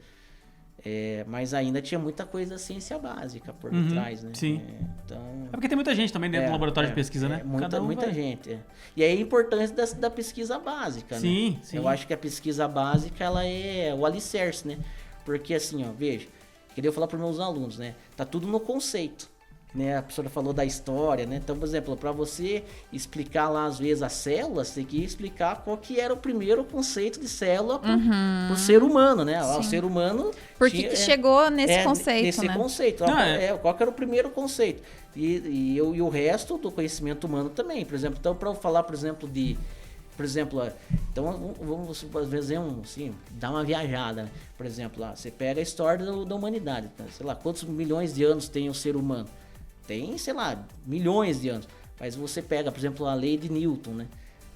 mas ainda tinha muita coisa da ciência básica por detrás, né? Sim. Então... É porque tem muita gente também dentro do laboratório de pesquisa, né? Muita gente. E aí a importância da pesquisa básica, sim, né? Sim. Eu acho que a pesquisa básica, ela é o alicerce, né? Porque assim, ó, veja, queria falar para os meus alunos, né? Tá tudo no conceito. Né, a professora falou da história, né? Então, por exemplo, para você explicar lá às vezes as células, tem que explicar qual que era o primeiro conceito de célula pro ser humano, né? O ser humano... Por que chegou nesse conceito, nesse né? conceito. Qual que era o primeiro conceito? E o resto do conhecimento humano também. Por exemplo, então, para eu falar, por exemplo, então vamos fazer assim, dar uma viajada, né? Por exemplo, lá, você pega a história da humanidade, tá? Sei lá, quantos milhões de anos tem o ser humano? Tem, sei lá, milhões de anos. Mas você pega, por exemplo, a lei de Newton, né?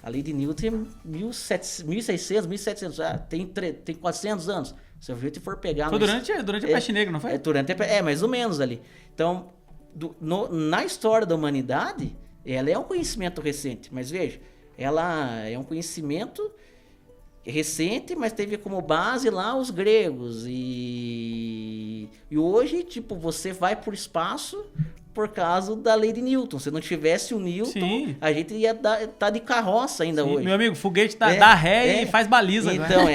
A lei de Newton tem 1600, 1700, tem 400 anos. Se a gente for pegar... Foi durante a Peste Negra, não foi? Mais ou menos ali. Então, na história da humanidade, ela é um conhecimento recente. Mas veja, ela é um conhecimento recente, mas teve como base lá os gregos. E hoje, tipo, você vai pro espaço... por causa da lei de Newton. Se não tivesse o Newton, a gente ia estar de carroça ainda hoje. Meu amigo, foguete dá ré e faz baliza. Então,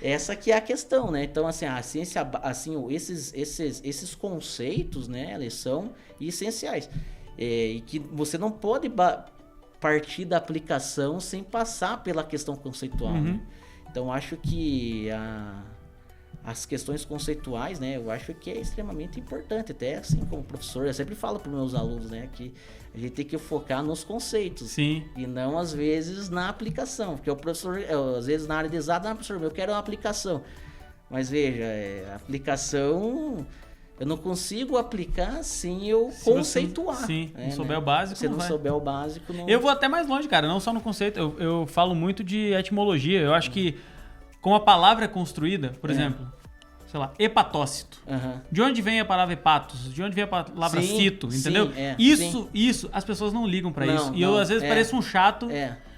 essa que é a questão, né? Então, assim, a ciência, assim, esses conceitos, né, eles são essenciais. E que você não pode partir da aplicação sem passar pela questão conceitual. Né? Então, acho que as questões conceituais, né, eu acho que é extremamente importante, até assim como professor, eu sempre falo para os meus alunos, né, que a gente tem que focar nos conceitos. Sim. E não, às vezes, na aplicação, porque o professor, às vezes, na área de exato, professor, eu quero uma aplicação, mas veja, a aplicação, eu não consigo aplicar sem eu conceituar. Não souber o básico, se não souber o básico, não... Eu vou até mais longe, cara, não só no conceito, eu falo muito de etimologia, eu acho que como a palavra é construída, por exemplo, sei lá, hepatócito. De onde vem a palavra hepatos? De onde vem a palavra cito, entendeu? Isso, as pessoas não ligam pra isso. E eu, às vezes, pareço um chato,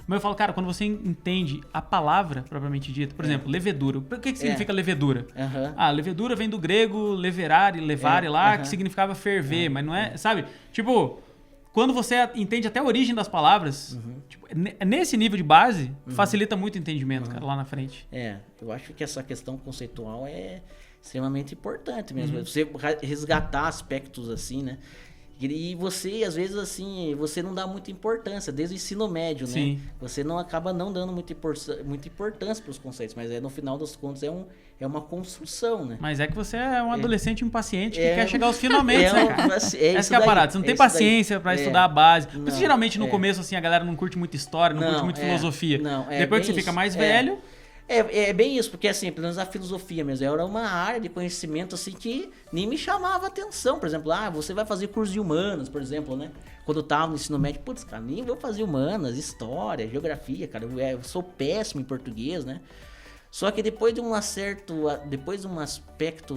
mas eu falo, cara, quando você entende a palavra propriamente dita, por exemplo, levedura. O que significa levedura? Levedura vem do grego leverare lá, que significava ferver, mas não é, sabe? Tipo... Quando você entende até a origem das palavras, tipo, nesse nível de base, facilita muito o entendimento, cara, lá na frente. Eu acho que essa questão conceitual é extremamente importante mesmo. Você resgatar aspectos assim, né? E você, às vezes, assim, você não dá muita importância, desde o ensino médio, né? Você não acaba não dando muita importância para os conceitos, mas no final das contas é uma construção, né? Mas é que você é um adolescente impaciente que quer chegar aos finalmente, né, cara? Essa que é a parada. Você não tem paciência para estudar a base. Por isso, geralmente, no começo, assim, a galera não curte muito história, não curte muito filosofia. Depois que você fica mais velho... É bem isso, porque assim, pelo menos a filosofia mesmo, era uma área de conhecimento assim que nem me chamava atenção. Por exemplo, você vai fazer curso de humanas, por exemplo, né? Quando eu tava no ensino médio, putz, cara, nem vou fazer humanas, história, geografia, cara, eu sou péssimo em português, né? Só que depois de um aspecto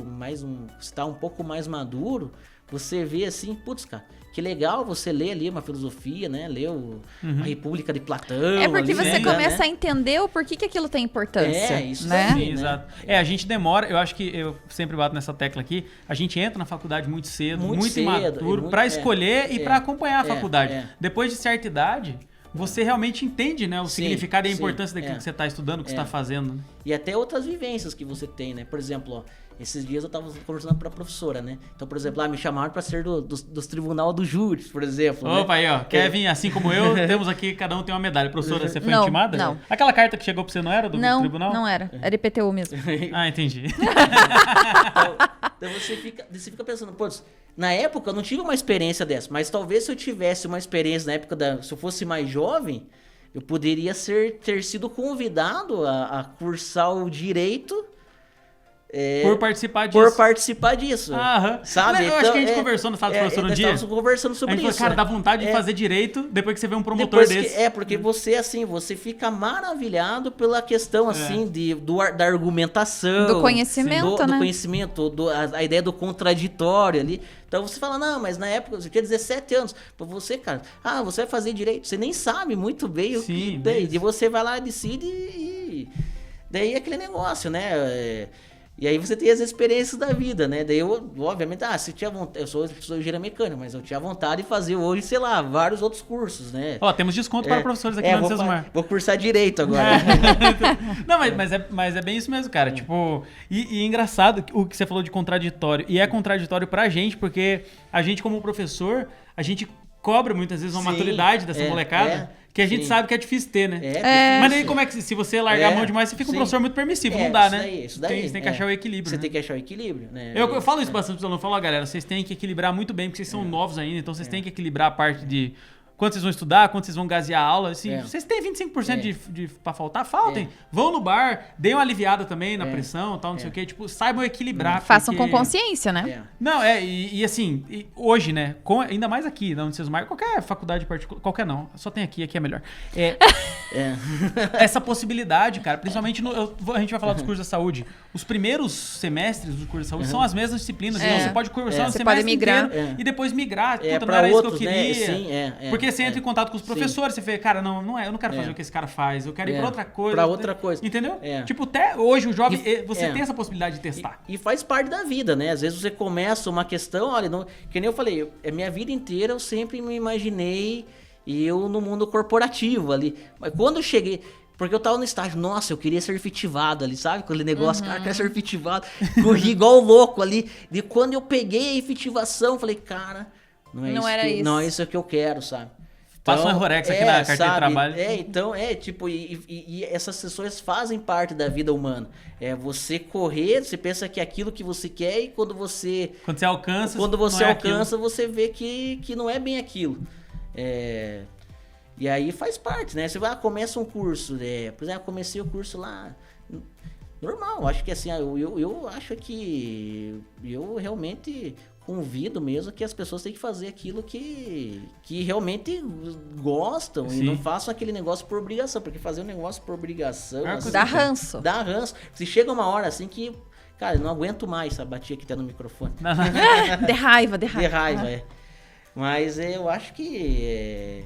mais está um pouco mais maduro, você vê assim, putz, cara, que legal você ler ali uma filosofia, né? Ler a República de Platão. É porque ali, você né? começa a entender o porquê que aquilo tem importância. É, isso né? daí. Sim, exato. A gente demora, eu acho que eu sempre bato nessa tecla aqui, a gente entra na faculdade muito cedo, muito imaturo, pra escolher e pra acompanhar a faculdade. Depois de certa idade, você realmente entende, né, o significado e a importância daquilo que você tá estudando, que você tá fazendo. Né? E até outras vivências que você tem, né? Por exemplo, ó, esses dias eu tava conversando pra professora, né? Então, por exemplo, me chamaram pra ser dos tribunal do júri, por exemplo. Opa, né? aí, ó. Kevin, assim como eu, temos aqui, cada um tem uma medalha. Professora, você foi Não, intimada? não. Aquela carta que chegou pra você não era do tribunal? Não era. Era IPTU mesmo. Ah, entendi. Então você fica pensando, pô, na época eu não tive uma experiência dessa, mas talvez se eu tivesse uma experiência na época se eu fosse mais jovem, eu poderia ter sido convidado a cursar o direito. Por participar disso. Por participar disso. Aham. Sabe? Eu acho que a gente conversou na sala de professor um dia. Nós conversando sobre A gente isso. falou, cara, dá vontade de fazer direito depois que você vê um promotor desse. Porque você fica maravilhado pela questão, assim, da argumentação. Do conhecimento, né? Do conhecimento, a ideia do contraditório ali. Então você fala, não, mas na época, você tinha 17 anos. Pra você, cara, você vai fazer direito. Você nem sabe muito bem o que tem. E você vai lá, decide e... Daí é aquele negócio, né? E aí você tem as experiências da vida, né? Daí eu, obviamente, se eu tinha vontade, eu sou engenheiro mecânico, mas eu tinha vontade de fazer hoje, sei lá, vários outros cursos, né? Ó, temos desconto para professores aqui no Sesmar. Vou cursar direito agora. Não, mas é bem isso mesmo, cara. Tipo, e é engraçado o que você falou de contraditório. E é contraditório pra gente, porque a gente, como professor, a gente cobra muitas vezes uma maturidade dessa molecada. Que a gente sabe que é difícil ter, né? Mas aí como é que se você largar a mão demais, você fica um professor muito permissivo, não dá, né? Isso daí. Você tem que achar o equilíbrio. Você tem que achar o equilíbrio, né? Eu falo isso bastante para os alunos, eu falo, galera, vocês têm que equilibrar muito bem, porque vocês são novos ainda, então vocês têm que equilibrar a parte de quanto vocês vão estudar, quanto vocês vão gasear a aula. Assim, vocês têm 25% para faltar, faltem. Vão no bar, deem uma aliviada também na pressão, tal, não sei o quê. Tipo, saibam equilibrar. Façam com consciência, né? Não, e assim, hoje, né, ainda mais aqui, na Unicesumar, qualquer faculdade particular, qualquer não, só tem aqui é melhor. Essa possibilidade, cara, principalmente a gente vai falar dos cursos da saúde. Os primeiros semestres dos cursos da saúde são as mesmas disciplinas. Então você pode cursar um semestre inteiro e depois migrar. Puta, não era outros, isso que eu queria. né? Sim, porque você entra em contato com os professores, você vê, cara, eu não quero fazer o que esse cara faz, eu quero ir pra outra coisa. Pra outra coisa. Entendeu? Tipo, até hoje o jovem, você tem essa possibilidade de testar. E faz parte da vida, né? Às vezes você começa uma questão, olha, que nem eu falei, minha vida inteira eu sempre me imaginei no mundo corporativo ali. Mas quando eu cheguei... Porque eu tava no estágio, nossa, eu queria ser efetivado ali, sabe? Aquele negócio, cara, quer ser efetivado. Corri igual louco ali. E quando eu peguei a efetivação, falei, cara, não é isso que eu quero, sabe? Passa um Errorex aqui na carteira de trabalho. Então, tipo, e essas sessões fazem parte da vida humana. Você correr, você pensa que é aquilo que você quer e quando você alcança, você vê que não é bem aquilo. E aí faz parte, né? Você começa um curso, por exemplo, comecei o curso lá, normal, acho que assim, eu acho que eu realmente convido mesmo que as pessoas têm que fazer aquilo que realmente gostam. Sim. E não façam aquele negócio por obrigação, porque fazer um negócio por obrigação... Assim, dá ranço. Dá ranço. Se chega uma hora assim que, cara, eu não aguento mais, sabe? Bati aqui até no microfone. De raiva. De raiva, Mas eu acho que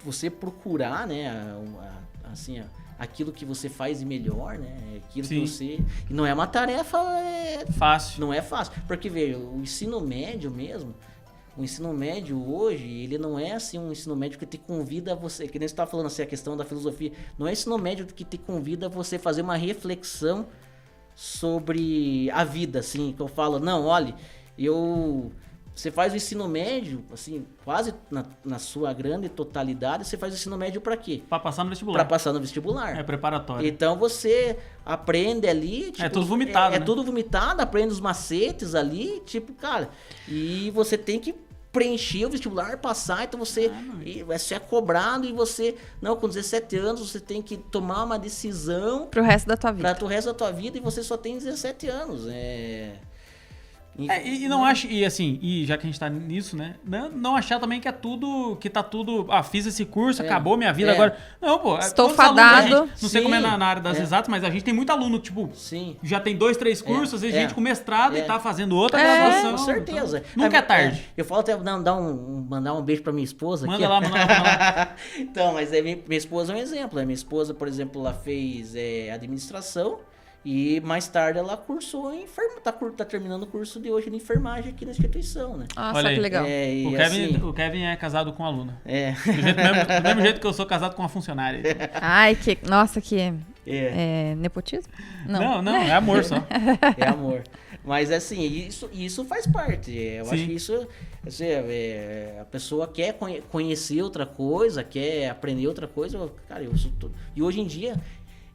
você procurar, né, assim, aquilo que você faz de melhor, né? Aquilo que você... E não é uma tarefa fácil. Não é fácil. Porque, veja, o ensino médio mesmo, o ensino médio hoje, ele não é assim um ensino médio que te convida a você... Que nem você estava falando assim, a questão da filosofia. Não é ensino médio que te convida a você fazer uma reflexão sobre a vida, assim. Que eu falo, não, olha, Você faz o ensino médio, assim, quase na sua grande totalidade, você faz o ensino médio para quê? Para passar no vestibular. Para passar no vestibular. É preparatório. Então você aprende ali... Tipo, tudo vomitado, né? É tudo vomitado, aprende os macetes ali, tipo, cara... E você tem que preencher o vestibular, passar, então você vai ser cobrado e você... Não, com 17 anos você tem que tomar uma decisão... Pro resto da tua vida. Para o resto da tua vida e você só tem 17 anos, E não acho, e assim, e já que a gente tá nisso, né? Não achar também que é tudo, que tá tudo, fiz esse curso, acabou minha vida agora. Não, pô. Estou todos os alunos, fadado. não sei como é na área das exatas, mas a gente tem muito aluno, tipo, já tem 2, 3 cursos, às vezes gente com mestrado e tá fazendo outra graduação. Com certeza. Então, nunca é tarde. Eu falo até mandar um beijo pra minha esposa Manda aqui. lá, manda lá. Então, mas minha esposa é um exemplo. Minha esposa, por exemplo, ela fez administração. E mais tarde ela cursou em tá terminando o curso de hoje de enfermagem aqui na instituição, né? Nossa, Olha aí. que legal. O Kevin é casado com um aluno. É. Do mesmo jeito que eu sou casado com uma funcionária. Ai, nossa, que... nepotismo? Não, é amor só. É amor. Mas assim, isso faz parte. Eu acho que isso... Assim, a pessoa quer conhecer outra coisa, quer aprender outra coisa. Cara, eu sou tudo. E hoje em dia...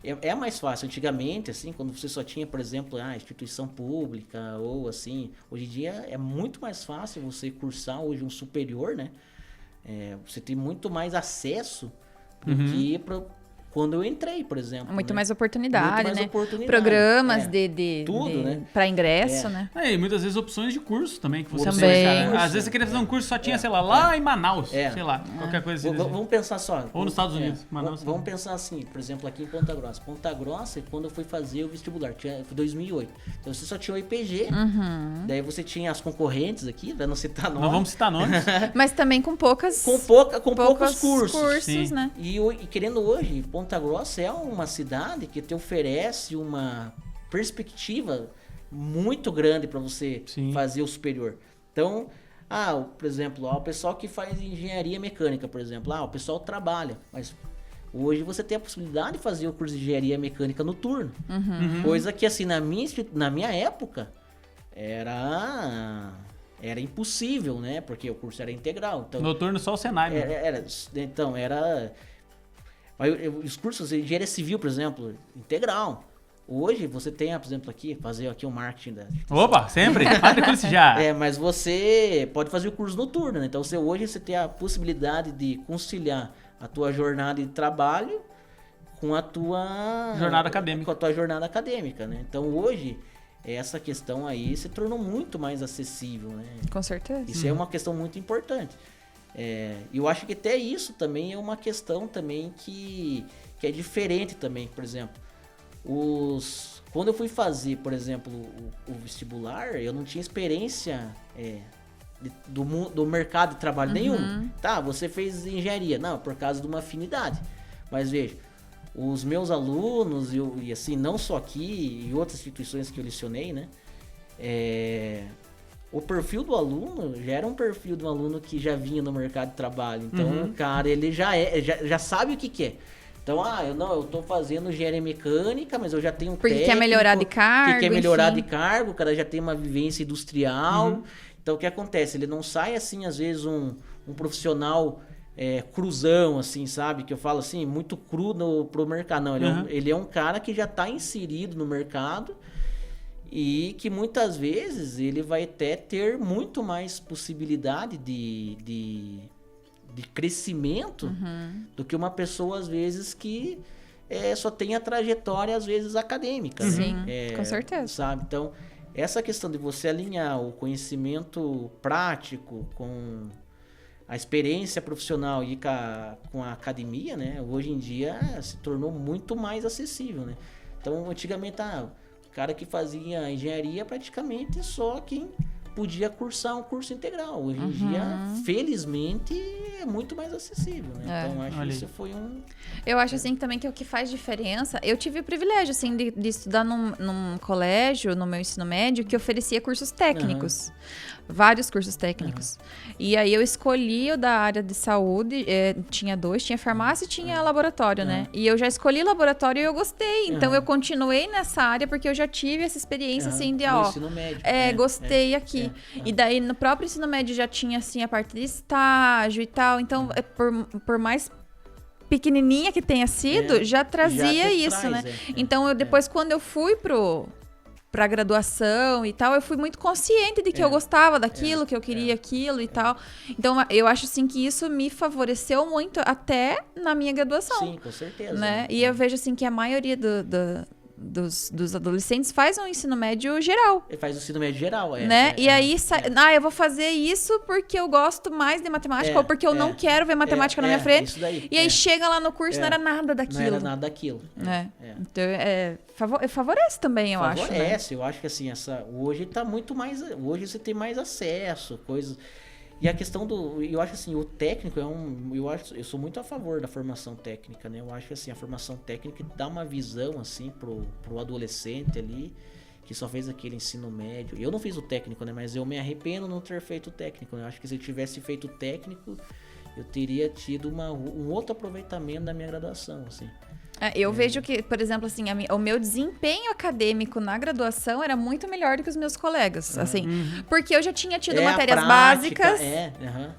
É mais fácil. Antigamente, assim, quando você só tinha, por exemplo, instituição pública ou assim, hoje em dia é muito mais fácil você cursar hoje um superior, né? Você tem muito mais acesso do que quando eu entrei, por exemplo. Muito né? mais oportunidade, muito mais né? oportunidade. Programas tudo, né? Para ingresso, né? E muitas vezes opções de curso também que você Também. faz, cara. Às vezes você queria fazer um curso só tinha, sei lá em Manaus, sei lá, qualquer coisa assim. Vamos pensar só. Ou nos Estados Unidos. Manaus, vamos pensar assim, por exemplo, aqui em Ponta Grossa. Ponta Grossa, quando eu fui fazer o vestibular, foi 2008. Então você só tinha o IPG, daí você tinha as concorrentes aqui, pra não citar nomes. Não vamos citar nomes. Mas também com poucos cursos. Sim. né? E querendo hoje, Ponta Grossa é uma cidade que te oferece uma perspectiva muito grande para você fazer o superior. Então, por exemplo, o pessoal que faz engenharia mecânica, por exemplo, o pessoal trabalha, mas hoje você tem a possibilidade de fazer o curso de engenharia mecânica noturno. Coisa que assim, na minha época era impossível, né? Porque o curso era integral. Então, noturno só o Senai, os cursos de engenharia civil, por exemplo, integral. Hoje você tem, por exemplo, fazer aqui o marketing da... Opa, sempre! Matricule-se já! Mas você pode fazer o curso noturno, né? Então hoje você tem a possibilidade de conciliar a tua jornada de trabalho com a tua... jornada acadêmica. Com a tua jornada acadêmica, né? Então hoje, essa questão aí se tornou muito mais acessível, né? Com certeza. Isso é uma questão muito importante. Eu acho que até isso também é uma questão também que é diferente também, por exemplo. Quando eu fui fazer, por exemplo, o vestibular, eu não tinha experiência do mercado de trabalho nenhum. Tá, você fez engenharia. Não, por causa de uma afinidade. Mas veja, os meus alunos, e assim, não só aqui, e outras instituições que eu lecionei, né? O perfil do aluno já era um perfil de um aluno que já vinha no mercado de trabalho. Então, o cara, ele já sabe o que quer. Então, eu tô fazendo engenharia mecânica, mas eu já tenho porque quer melhorar de cargo. Que quer melhorar de cargo, o cara já tem uma vivência industrial. Então, o que acontece? Ele não sai, assim, às vezes, um profissional cruzão, assim, sabe? Que eu falo assim, muito cru pro mercado. Não, ele é um cara que já tá inserido no mercado e que muitas vezes ele vai até ter muito mais possibilidade de crescimento do que uma pessoa, às vezes, que só tem a trajetória, às vezes, acadêmica. Sim, né? com certeza. Sabe? Então, essa questão de você alinhar o conhecimento prático com a experiência profissional e com a academia, né? Hoje em dia se tornou muito mais acessível, né? Então, antigamente, o cara que fazia engenharia praticamente só quem podia cursar um curso integral. Hoje em dia, felizmente, é muito mais acessível, né? Então, acho que isso foi Eu acho, assim, também que o que faz diferença... Eu tive o privilégio, assim, de estudar num colégio, no meu ensino médio, que oferecia cursos técnicos. Vários cursos técnicos. E aí, eu escolhi o da área de saúde. Tinha 2, tinha farmácia e tinha laboratório, né? E eu já escolhi laboratório e eu gostei. Então, eu continuei nessa área porque eu já tive essa experiência, assim, de, no ensino médio. Gostei aqui. E daí, no próprio ensino médio, já tinha, assim, a parte de estágio e tal. Então, por mais pequenininha que tenha sido, já trazia isso, né? Então, eu depois, quando eu fui pra graduação e tal, eu fui muito consciente de que eu gostava daquilo, que eu queria aquilo e tal. Então, eu acho, assim, que isso me favoreceu muito até na minha graduação. Sim, com certeza. Né? E eu vejo, assim, que a maioria dos adolescentes faz um ensino médio geral. Ele faz o ensino médio geral, Né? E aí, eu vou fazer isso porque eu gosto mais de matemática ou porque eu não quero ver matemática na minha frente. Isso daí, e aí chega lá no curso e não era nada daquilo. Não era nada daquilo. Então, favorece também, eu acho. Favorece, eu acho que assim, hoje tá muito mais. Hoje você tem mais acesso, coisas. E a questão eu acho assim, o técnico eu sou muito a favor da formação técnica, né? Eu acho que assim, a formação técnica dá uma visão assim pro adolescente ali, que só fez aquele ensino médio. Eu não fiz o técnico, né? Mas eu me arrependo de não ter feito o técnico, né? Eu acho que se eu tivesse feito o técnico, eu teria tido um outro aproveitamento da minha graduação, assim. Eu vejo que, por exemplo, assim, o meu desempenho acadêmico na graduação era muito melhor do que os meus colegas, assim. Porque eu já tinha tido matérias básicas,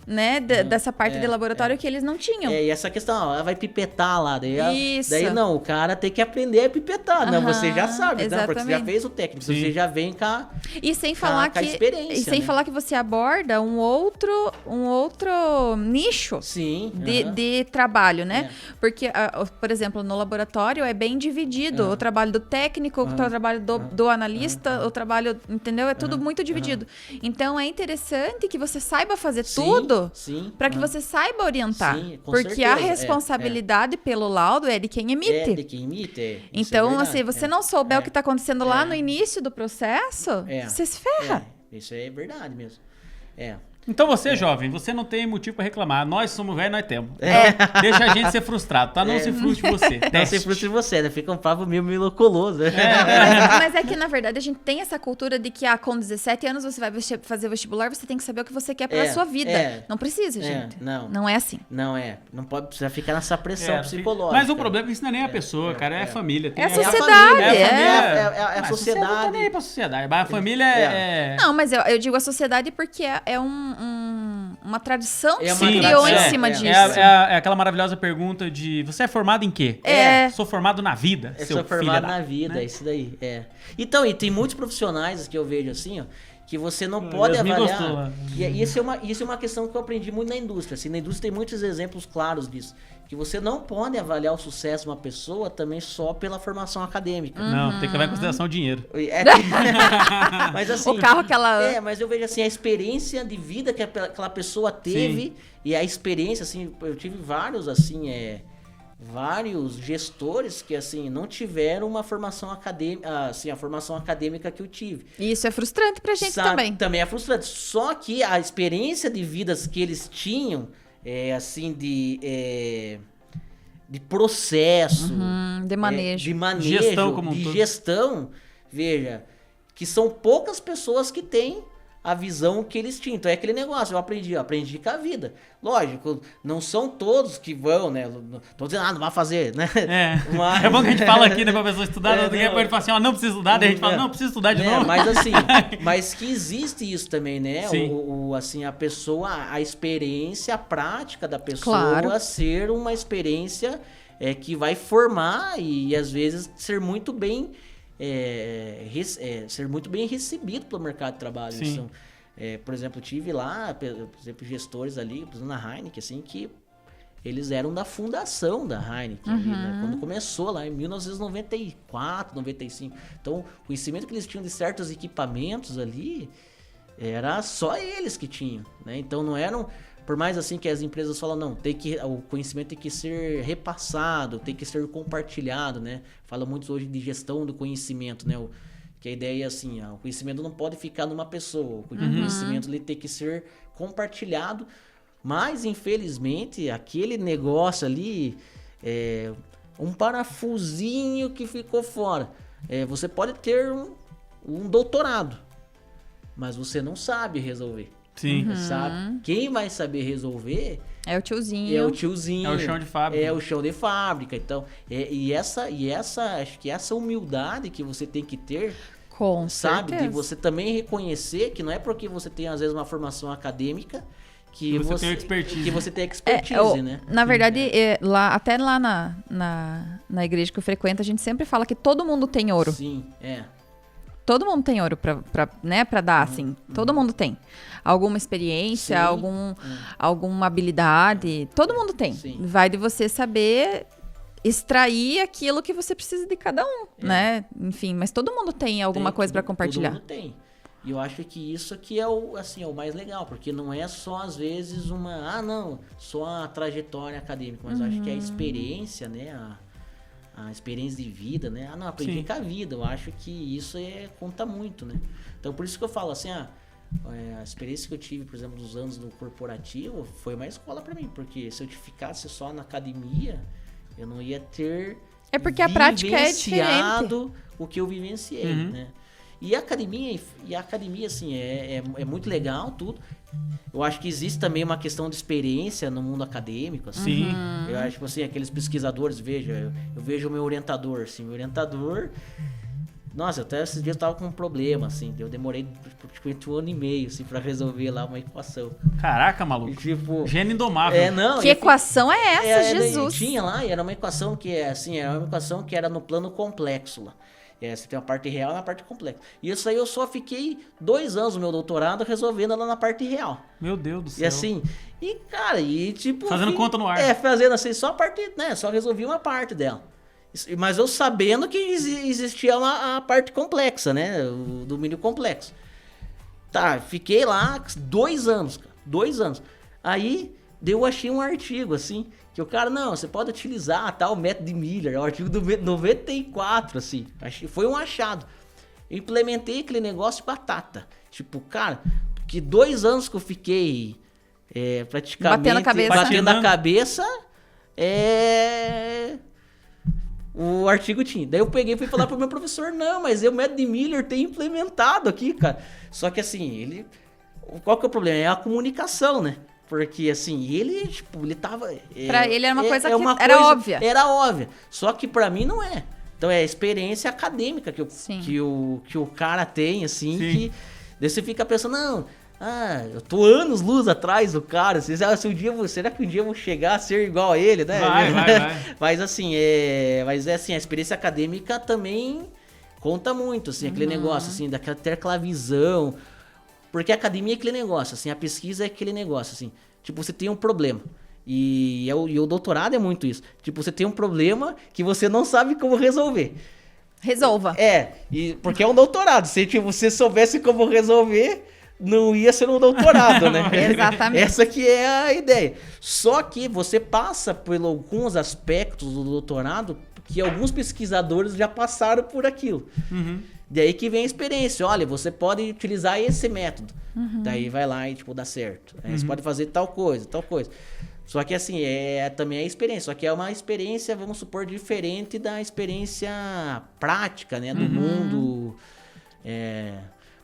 né, dessa parte de laboratório que eles não tinham. E essa questão, ela vai pipetar lá. Daí não, o cara tem que aprender a pipetar. Não, você já sabe, não, porque você já fez o técnico, você já vem com a E sem falar com a experiência, e sem falar que você aborda um outro nicho de trabalho, né? Porque, por exemplo, no laboratório é bem dividido. O trabalho do técnico, o trabalho do analista, o trabalho, entendeu? É tudo muito dividido. Então é interessante que você saiba fazer tudo para que você saiba orientar. Porque certeza. A responsabilidade pelo laudo é de quem emite. É de quem emite. Então, se você não souber o que está acontecendo lá no início do processo, você se ferra. Isso é verdade mesmo. Então você, jovem, você não tem motivo pra reclamar. Nós somos velhos, nós temos. Então, deixa a gente ser frustrado, tá? Não se frustre você. Não se frustre você, né? Fica um papo meio melocoloso. Mas é que, na verdade, a gente tem essa cultura de que com 17 anos você vai fazer vestibular, você tem que saber o que você quer pra sua vida. Não precisa, gente. Não é assim. Não é. Não pode precisar ficar nessa pressão psicológica. Mas o problema é que isso não é nem a pessoa, cara. É a família. É a sociedade. É a sociedade. Você não tá nem aí pra sociedade. Mas a família é... Não, mas eu digo a sociedade porque é uma tradição que se criou em cima disso. É aquela maravilhosa pergunta de você é formado em quê? Sou formado na vida, seu sou formado na vida, né? Isso daí. Então, e tem muitos profissionais que eu vejo assim, ó, que você não pode avaliar. E isso é uma questão que eu aprendi muito na indústria. Assim, na indústria tem muitos exemplos claros disso. Que você não pode avaliar o sucesso de uma pessoa também só pela formação acadêmica. Não, tem que levar em consideração o dinheiro. Mas assim... O carro que ela... mas eu vejo assim, a experiência de vida que aquela pessoa teve e a experiência, assim, eu tive vários, assim, vários gestores que, assim, não tiveram uma formação acadêmica, assim, a formação acadêmica que eu tive. E isso é frustrante pra gente também. Também é frustrante. Só que a experiência de vidas que eles tinham, assim, de processo, de manejo, gestão como gestão, veja, que são poucas pessoas que têm a visão que eles tinham. Então é aquele negócio, eu aprendi com a vida. Lógico, não são todos que vão, né? Não tô dizendo, não vai fazer, né? Mas... É bom que a gente fala aqui, né, pra pessoa estudar, ninguém pode falar assim, não precisa estudar, daí a gente fala, não, precisa estudar de novo. Mas assim, mas que existe isso também, né? Assim, a pessoa, a experiência, a prática da pessoa ser uma experiência que vai formar e às vezes ser muito bem recebido pelo mercado de trabalho. Então, por exemplo, tive lá, por exemplo, gestores ali, por exemplo, na Heineken, assim, que eles eram da fundação da Heineken, ali, né? Quando começou lá em 1994, 95. Então, o conhecimento que eles tinham de certos equipamentos ali, era só eles que tinham, né? Então, não eram... Por mais assim que as empresas falam, não, o conhecimento tem que ser repassado, tem que ser compartilhado, né? Fala muito hoje de gestão do conhecimento, né? Que a ideia é assim, o conhecimento não pode ficar numa pessoa, o conhecimento ele tem que ser compartilhado, mas infelizmente aquele negócio ali, um parafusinho que ficou fora. Você pode ter um doutorado, mas você não sabe resolver. Sim. Sabe? Quem vai saber resolver é o tiozinho. É o chão de fábrica. É o chão de fábrica. Então, acho que essa humildade que você tem que ter, com sabe? certeza. De você também reconhecer que não é porque você tem, às vezes, uma formação acadêmica que você tem expertise. Que você tem expertise, né? Na verdade, até lá na igreja que eu frequento, a gente sempre fala que todo mundo tem ouro. Sim, Todo mundo tem ouro pra dar, assim. Todo mundo tem. Alguma experiência, alguma habilidade. Todo mundo tem. Vai de você saber extrair aquilo que você precisa de cada um, né? Enfim, mas todo mundo tem alguma coisa pra compartilhar. Todo mundo tem. E eu acho que isso aqui é o mais legal, porque não é só, às vezes, só a trajetória acadêmica, mas eu acho que a experiência, né, a experiência de vida, né, aprendi com a vida, eu acho que isso conta muito, né. Então, por isso que eu falo assim, a experiência que eu tive, por exemplo, dos anos no corporativo, foi uma escola pra mim, porque se eu ficasse só na academia, eu não ia ter É porque a prática é diferente. vivenciado o que eu vivenciei, né. E a academia, assim, é muito legal, tudo. Eu acho que existe também uma questão de experiência no mundo acadêmico, assim. Sim. Eu acho, tipo assim, aqueles pesquisadores, eu vejo o meu orientador, assim, nossa, até esses dias eu tava com um problema, assim, eu demorei praticamente 1 ano e meio, assim, pra resolver lá uma equação. Caraca, maluco. E, tipo... Gênio indomável. Que equação é essa, Jesus? Tinha lá, e era uma equação que era no plano complexo lá. Você tem a parte real e a parte complexa. E isso aí eu só fiquei 2 anos no meu doutorado resolvendo ela na parte real. Meu Deus do céu. E assim, cara, tipo... Fazendo conta no ar. Fazendo assim, só a parte, né, só resolvi uma parte dela. Mas eu sabendo que existia a parte complexa, né, o domínio complexo. Tá, fiquei lá 2 anos, cara, 2 anos. Aí, eu achei um artigo, assim... Que o cara, você pode utilizar o método de Miller, é o artigo do 94, assim. Foi um achado. Eu implementei aquele negócio batata. Tipo, cara, que 2 anos que eu fiquei praticamente batendo a cabeça, o artigo tinha. Daí eu peguei e fui falar pro meu professor, mas o método de Miller tem implementado aqui, cara. Só que assim, qual que é o problema? É a comunicação, né? Porque, assim, ele tava... Pra ele era uma coisa que era óbvia. Era óbvia. Só que pra mim não é. Então é a experiência acadêmica que o cara tem, assim, que... Daí você fica pensando, eu tô anos-luz atrás do cara. Será que um dia eu vou chegar a ser igual a ele, né? Vai. Mas, assim, a experiência acadêmica também conta muito, assim, aquele negócio, assim, ter aquela visão... Porque a academia é aquele negócio, assim, a pesquisa é aquele negócio, assim, tipo, você tem um problema, e o doutorado é muito isso, tipo, você tem um problema que você não sabe como resolver. Resolva. Porque é um doutorado, se você soubesse como resolver, não ia ser um doutorado, né? Exatamente. Essa que é a ideia. Só que você passa por alguns aspectos do doutorado que alguns pesquisadores já passaram por aquilo. Daí que vem a experiência. Olha, você pode utilizar esse método. Daí vai lá e, dá certo. Você pode fazer tal coisa. Só que, assim, também é experiência. Só que é uma experiência, vamos supor, diferente da experiência prática, né? Do mundo.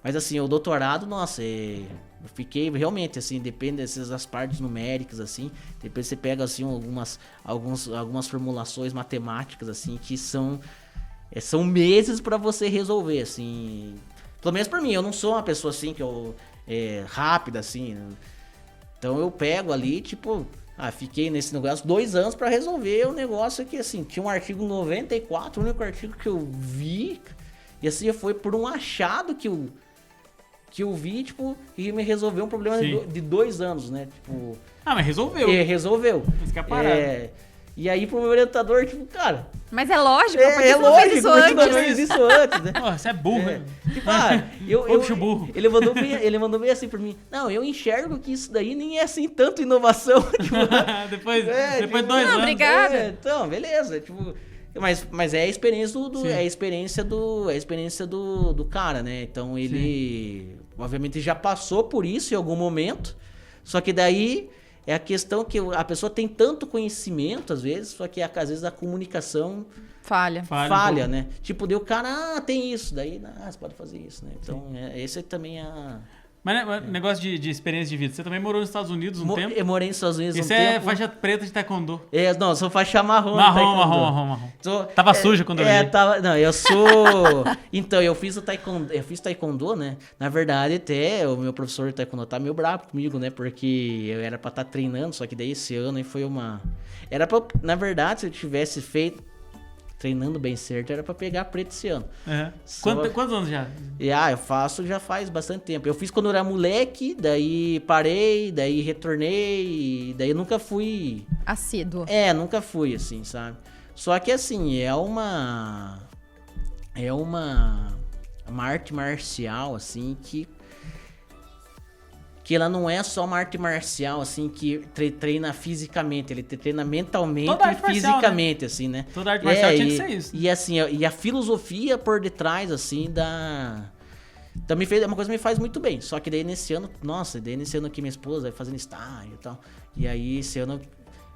Mas, assim, o doutorado, nossa, eu fiquei realmente, assim, depende das partes numéricas, assim. Depois você pega, assim, algumas formulações matemáticas, assim, que são meses pra você resolver, assim. Pelo menos pra mim, eu não sou uma pessoa assim que rápida, assim. Então eu pego ali, fiquei nesse negócio 2 anos pra resolver o negócio que, assim, tinha um artigo 94, o único artigo que eu vi, e assim, foi por um achado que eu vi, e me resolveu um problema de 2 anos, né? Mas resolveu. Resolveu. Isso que é a parada. E aí pro meu orientador, cara... Mas é lógico, porque você não fez isso porque antes. não fez isso antes, né? Você é burro, né? Burro. Ele mandou bem assim pra mim. Não, eu enxergo que isso daí nem é assim tanto inovação. Depois de 2 anos. Obrigada. Então, beleza. Mas é a experiência do cara, né? Então ele, obviamente, já passou por isso em algum momento. Só que daí... É a questão que a pessoa tem tanto conhecimento, às vezes, só que às vezes a comunicação falha, né? Deu cara, tem isso, daí você pode fazer isso, né? Então, esse também é... Mas negócio de experiência de vida, você também morou nos Estados Unidos um tempo? Eu morei nos Estados Unidos um tempo. Isso é faixa preta de taekwondo. Não, eu sou faixa marrom. Marrom. Tava suja quando eu vi. Não, eu sou... Então, eu fiz taekwondo, né? Na verdade, até o meu professor de taekwondo tá meio bravo comigo, né? Porque eu era pra estar treinando, só que daí esse ano foi uma... Na verdade, se eu tivesse feito... Treinando bem certo, era pra pegar preto esse ano. Quantos anos já? Eu faço já faz bastante tempo. Eu fiz quando eu era moleque, daí parei, daí retornei, daí nunca fui... Assíduo. Nunca fui, assim, sabe? Só que assim, é uma arte marcial, assim, que ela não é só uma arte marcial, assim, que treina fisicamente, ele treina mentalmente Toda e arte marcial, fisicamente, assim, né? Toda arte marcial tinha que ser isso. E assim, e a filosofia por detrás, assim, também fez, é uma coisa que me faz muito bem. Só que daí nesse ano, aqui minha esposa vai fazendo estágio e tal. E aí esse ano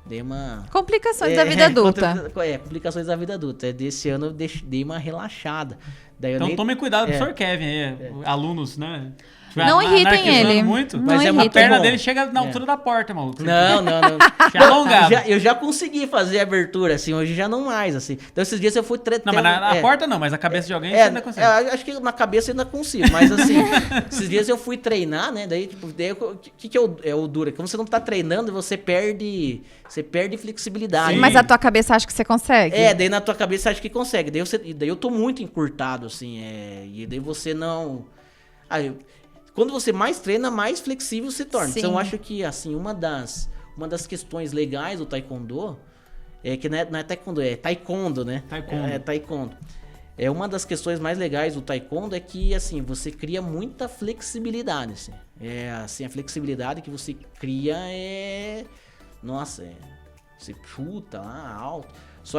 dei uma... Complicações da vida adulta. Complicações da vida adulta. Desse ano eu dei uma relaxada. Daí Então tome cuidado com o Sr. Kevin aí, alunos, né? Não irritem ele. Muito, Não mas a irritem. perna dele chega na altura da porta, maluco. Não. Já alongado. Eu já consegui fazer a abertura, assim, hoje já não mais, assim. Então esses dias eu fui Não, mas na porta não, mas a cabeça de alguém você ainda consegue. Acho que na cabeça eu ainda consigo, mas assim, esses dias eu fui treinar, né? Daí, tipo, o que é o duro? Quando você não tá treinando, você perde flexibilidade. Sim. Mas a tua cabeça acha que você consegue? Daí na tua cabeça você acha que consegue. Daí eu tô muito encurtado, assim, e daí você não... Quando você mais treina, mais flexível se torna. Sim. Então eu acho que, assim, uma das questões legais do taekwondo é que não é taekwondo, é taekwondo, né? É taekwondo. Uma das questões mais legais do taekwondo é que, assim, você cria muita flexibilidade, assim. A flexibilidade que você cria você chuta lá alto. Só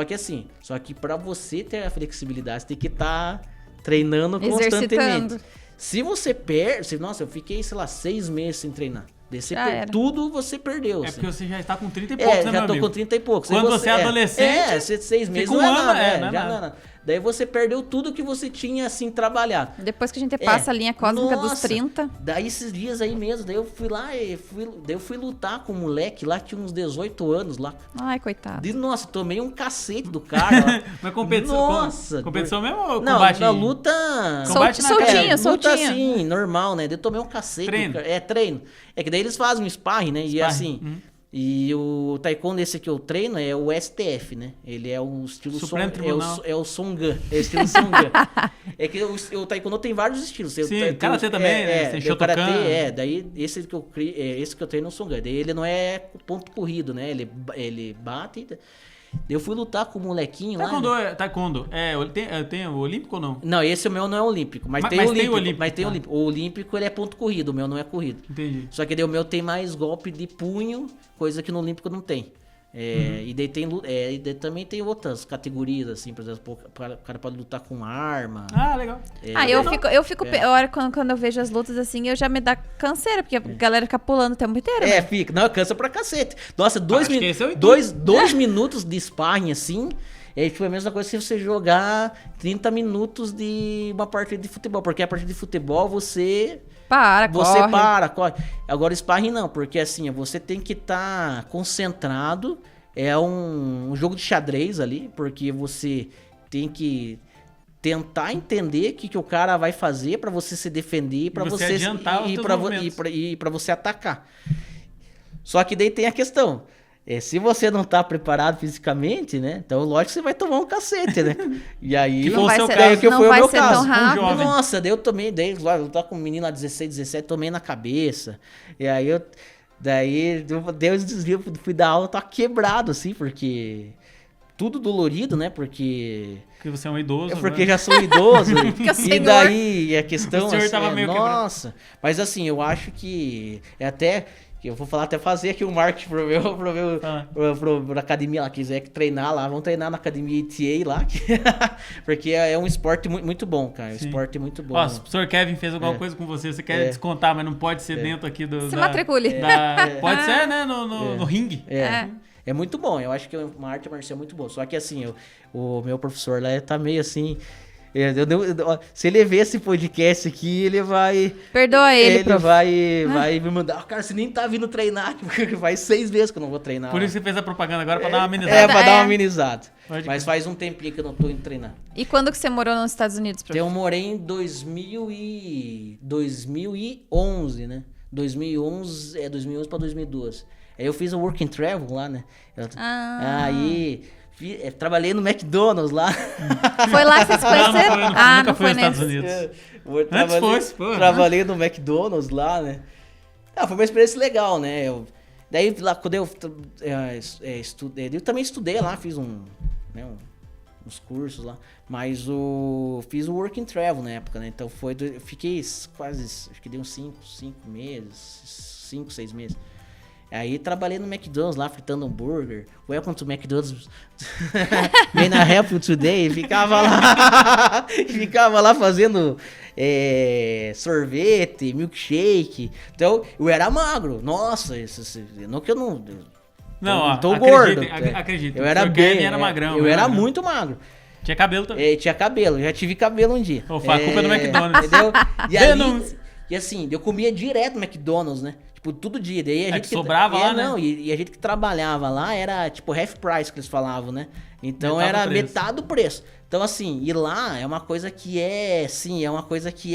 que pra você ter a flexibilidade, você tem que estar treinando constantemente. Exercitando. Se você perde... eu fiquei, 6 meses sem treinar. Tudo você perdeu. É assim. porque você já está com 30 e poucos, né, meu já tô amigo? com 30 e poucos. Quando você é adolescente... 6 meses fica não é ano, nada. não é Já nada. não é nada. Daí você perdeu tudo que você tinha, assim, trabalhado. Depois que a gente passa a linha cósmica dos 30. Daí esses dias aí mesmo, daí eu fui lá daí eu fui lutar com um moleque lá que tinha uns 18 anos lá. Ai, coitado. Nossa, tomei um cacete do cara lá. Mas competição, Nossa. competição mesmo ou Não, combate? na luta... Combate na soltinho, luta soltinho. assim, normal, né? Daí eu tomei um cacete. Treino. Treino. É que daí eles fazem um sparring, né? E Sparring. assim... E o taekwondo esse que eu treino é o STF, né? Ele é o estilo Supremo Tribunal. é o Songan, é o estilo Songan. É que o taekwondo tem vários estilos. Sim, karatê também, né? Tem o karatê, Shotokan. daí esse que eu treino é o Songan. Daí ele não é ponto corrido, né? Ele bate. Eu fui lutar com o molequinho lá. Taekwondo, tem o olímpico ou não? Não, esse o meu não é olímpico, mas tem olímpico. Mas tem olímpico. O olímpico ele é ponto corrido, o meu não é corrido. Entendi. Só que daí o meu tem mais golpe de punho, coisa que no olímpico não tem. E daí também tem outras categorias, assim, por exemplo, o cara pode lutar com arma. Ah, legal. Eu fico pior quando eu vejo as lutas assim, eu já me dá canseira, porque a galera fica pulando o tempo inteiro. né? Fica. Não, cansa pra cacete. Nossa, acho que esse é o intuito. dois minutos de sparring, assim, é tipo a mesma coisa que você jogar 30 minutos de uma partida de futebol. Porque a partida de futebol você corre. Agora sparring não, porque assim, você tem que estar concentrado. É um jogo de xadrez ali, porque você tem que tentar entender o que o cara vai fazer pra você se defender, para você adiantar os teus movimentos. e para você atacar. Só que daí tem a questão. Se você não tá preparado fisicamente, né? Então, lógico que você vai tomar um cacete, né? E aí... Que foi o seu ser, caso. Que não foi vai o meu ser caso. tão rápido. jovem. Nossa, daí eu tomei... eu tava com um menino lá, 16, 17, tomei na cabeça. E aí Daí deu os desvios, fui dar aula, tava quebrado, assim, porque... Tudo dolorido, né? Porque você é um idoso. porque né? já sou idoso. Porque E daí a questão... O senhor tava meio nossa. Mas assim, eu acho que... Eu vou falar até fazer aqui o marketing pra academia lá, quiser treinar lá, vamos treinar na academia ETA lá, porque é um esporte muito bom, cara, Sim. esporte muito bom. Ó, se o Sr. Kevin fez alguma coisa com você quer descontar, mas não pode ser dentro aqui do... Se matricule. Pode ser, né, no ringue. É muito bom, eu acho que é uma arte marcial muito boa, só que assim, o meu professor lá tá meio assim... se ele ver esse podcast aqui, ele vai... Perdoa ele, prof. vai me mandar... Cara, você nem tá vindo treinar, porque faz 6 meses que eu não vou treinar. Por isso você fez a propaganda agora, pra dar uma amenizada. Pra dar uma amenizada. Pode Mas faz um tempinho que eu não tô indo treinar. E quando que você morou nos Estados Unidos, prof? Então, eu morei em 2011, né? 2011 pra 2012. Aí eu fiz o Work and Travel lá, né? Aí... trabalhei no McDonald's lá. Foi lá que vocês se conheceram? Nunca foi nos Estados Unidos. Antes foi. Trabalhei no McDonald's lá, né? Foi uma experiência legal, né? Daí lá, quando eu estudei, eu também estudei lá, fiz né, uns cursos lá. Mas fiz o Work and Travel na época, né? Então eu fiquei quase, acho que deu uns 5 meses, 5, 6 meses. Aí trabalhei no McDonald's lá, fritando hambúrguer. Welcome to McDonald's. Bem na Help Today. Ficava lá fazendo sorvete, milkshake. Então, eu era magro. Nossa, não que eu não... Não, tô gordo. Acredito. Eu era bem... era magrão. Eu era muito magro. Tinha cabelo também. Tinha cabelo. Já tive cabelo um dia. A culpa é do McDonald's. Entendeu? Denúncia. E assim, eu comia direto no McDonald's, né? Tipo, todo dia. Daí a gente que sobrava lá, né? Não, e a gente que trabalhava lá era tipo half price que eles falavam, né? Então Metade era do preço. metade do preço. Então assim, ir lá é uma coisa que é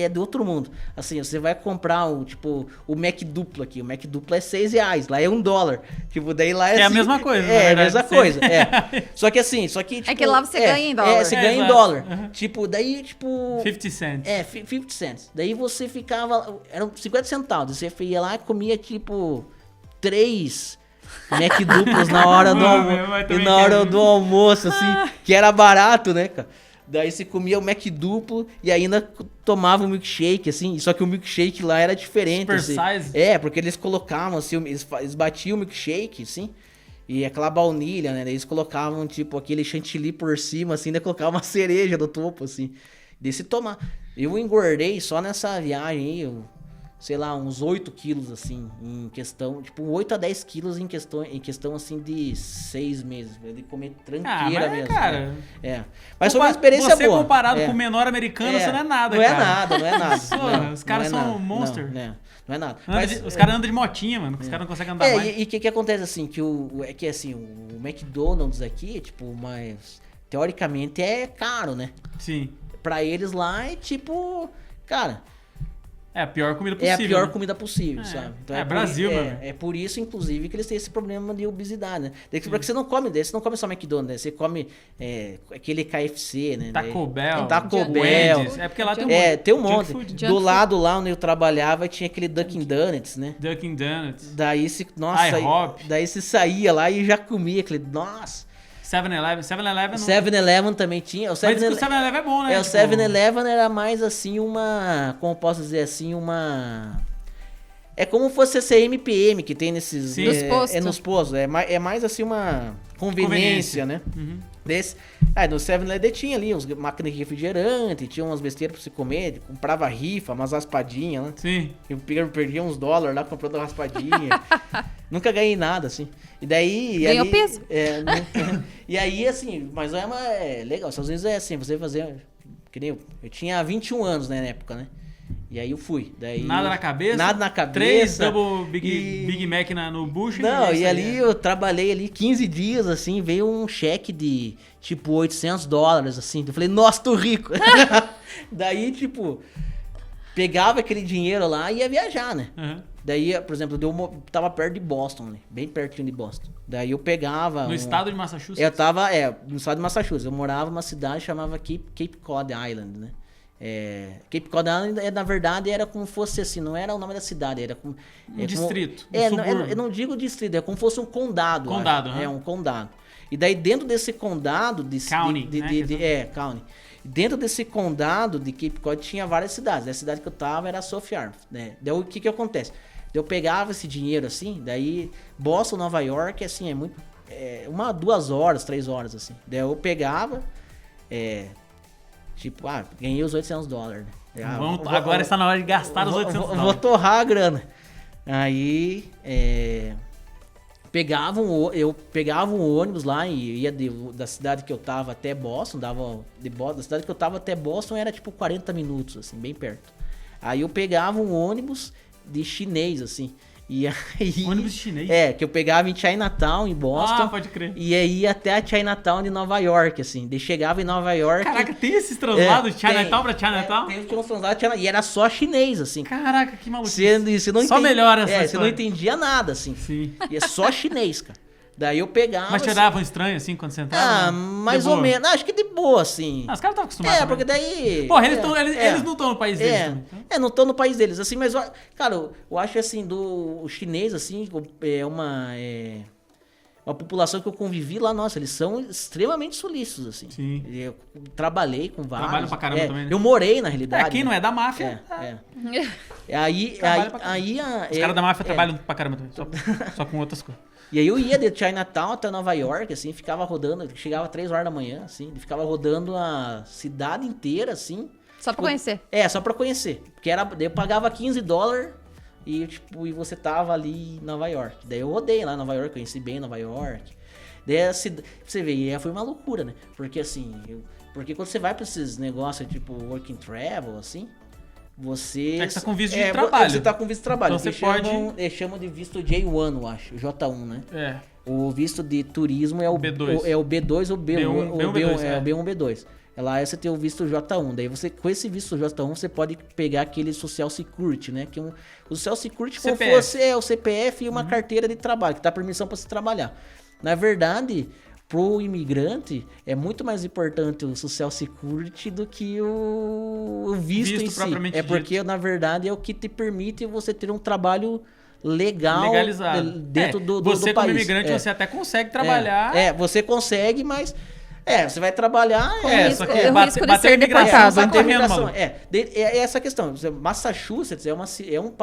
do outro mundo. Assim, você vai comprar o Mac duplo aqui. O Mac duplo é R$6, lá é $1. Tipo, daí lá é É a assim, mesma coisa, na É, a verdade. mesma coisa. Só que tipo, É que lá você ganha em dólar. Você ganha em exato. dólar. Uhum. Tipo, daí, tipo... 50 cents. 50 cents. Daí você ficava... Eram 50 centavos. Você ia lá e comia, tipo, 3 Mac duplos na hora do almoço, assim, que era barato, né, cara? Daí você comia o Mac duplo e ainda tomava um milkshake, assim, só que o milkshake lá era diferente, Super assim. size? Porque eles colocavam, assim, eles batiam o milkshake, assim, e aquela baunilha, né, daí eles colocavam, tipo, aquele chantilly por cima, assim, ainda colocavam uma cereja no topo, assim. Daí se tomar. Eu engordei só nessa viagem aí, sei lá, uns 8 quilos, assim, em questão, tipo, 8 a 10 quilos em questão assim, de 6 meses, de comer tranqueira mesmo. Cara, Mas foi uma experiência você boa. comparado com o menor americano, você não é nada, não cara. Não é nada. Pô, os caras são monster. Não é nada. Os caras andam de motinha, mano, os caras não conseguem andar mais. E o que acontece, assim, que o McDonald's aqui, tipo, teoricamente é caro, né? Sim. Pra eles lá é tipo, cara... É a pior comida possível. É a pior né? comida possível, sabe? Então Brasil, mano. É por isso, inclusive, que eles têm esse problema de obesidade, né? Porque você não come só McDonald's, né? Você come aquele KFC, né? Taco Bell. Wendy's. É porque lá tem um tem um junk monte. food. Do lado lá onde eu trabalhava tinha aquele Dunkin' Donuts, né? Dunkin' Donuts. Daí se... Nossa, IHOP. daí você saía lá e já comia aquele... Nossa... 7-Eleven. 7-Eleven não... 7-Eleven também tinha. Mas diz que o 7-Eleven é bom, né? O 7-Eleven era mais assim como posso dizer assim, é como fosse essa MPM que tem nesses... Sim. Nos postos. Nos postos. É mais assim uma conveniência, né? Uhum. No 7-Eleven tinha ali uns máquinas de refrigerante, tinha umas besteiras pra você comer, comprava rifa, umas raspadinhas, né? Sim. Eu perdia uns dólares lá comprando raspadinha. Nunca ganhei nada, assim. E daí... Ganhou peso? E aí, assim, mas é legal. Às vezes é assim, você fazer... Que nem eu tinha 21 anos, né, na época, né? E aí eu fui. Daí, Nada na cabeça? Nada na cabeça. 3 Double Big Mac no bucho. Não, e ali aí. eu trabalhei ali 15 dias, assim, veio um cheque de, tipo, $800, assim. Eu falei, nossa, tô rico. Daí, tipo, pegava aquele dinheiro lá e ia viajar, né? Uhum. Daí, por exemplo, eu tava perto de Boston, né? Bem pertinho de Boston. Daí eu pegava... No estado de Massachusetts? Eu tava, no estado de Massachusetts. Eu morava numa cidade que chamava Cape Cod Island, né? Cape Cod Island, na verdade, era como fosse assim, não era o nome da cidade, era como... distrito, eu não digo distrito, é como fosse um condado. Condado, É um condado. E daí, dentro desse condado... County, County. Dentro desse condado de Cape Cod tinha várias cidades. A cidade que eu tava era South Arms, né? Daí, o que acontece? Eu pegava esse dinheiro, assim, daí... Boston, Nova York, assim, é muito... 2 horas, 3 horas, assim. Daí eu pegava... Tipo, ganhei os $800, né? Agora está na hora de gastar os $800. Vou torrar a grana. Aí, eu pegava um ônibus lá e ia da cidade que eu tava até Boston, da cidade que eu tava até Boston era tipo 40 minutos, assim, bem perto. Aí eu pegava um ônibus de chinês, assim. E aí, ônibus chinês? Que eu pegava em Chinatown, em Boston. Pode crer. E aí ia até a Chinatown de Nova York, assim. Daí chegava em Nova York... Caraca, tem esses translados de Chinatown pra Chinatown? Tem uns translados e era só chinês, assim. Caraca, que maluco. Você não só melhora essa você não entendia nada, assim. Sim. E é só chinês, cara. Daí eu pegava... Mas te olhavam estranho, assim, quando você entrava? Mais ou menos. Acho que de boa, assim. Os caras estavam acostumados. Porque daí... Porra, eles não estão no país deles também. Não estão no país deles, assim, mas, cara, eu acho, assim, do chinês, assim, uma população que eu convivi lá, nossa, eles são extremamente solícitos, assim. Sim. Eu trabalhei com vários. Trabalham pra caramba também, né? Eu morei, na realidade. Quem não é da máfia... Aí, Trabalha pra aí Os caras da máfia trabalham pra caramba também, só com outras coisas. E aí eu ia de Chinatown até Nova York, assim, ficava rodando, chegava 3 horas da manhã, assim, ficava rodando a cidade inteira, assim. Só pra conhecer. Só pra conhecer. Porque daí eu pagava $15 e, tipo, e você tava ali em Nova York. Daí eu rodei lá em Nova York, conheci bem Nova York. Daí você vê, e foi uma loucura, né? Porque assim, porque quando você vai pra esses negócios, tipo, work and travel, assim, você... É que você tá com visto de trabalho. Você tá com visto de trabalho. Então você pode... Eles chamam de visto J1, eu acho. J1, né? É. O visto de turismo é o B2. É o B2 ou B1. B1, B1, é. o B1, B2. Lá você tem o visto J1. Daí você, com esse visto J1, você pode pegar aquele Social Security, né? Que o Social Security como CPF. fosse o CPF e uma carteira de trabalho, que dá permissão para você trabalhar. Na verdade, pro imigrante, é muito mais importante o Social Security do que o visto em si. propriamente dito. Porque, na verdade, é o que te permite você ter um trabalho legal Legalizado. dentro do Você, do como país. imigrante, você até consegue trabalhar. Você consegue, mas... você vai trabalhar... Só que o bater risco de ser a imigração, deportado. sai bater a correndo, imigração. maluco. É essa questão. Massachusetts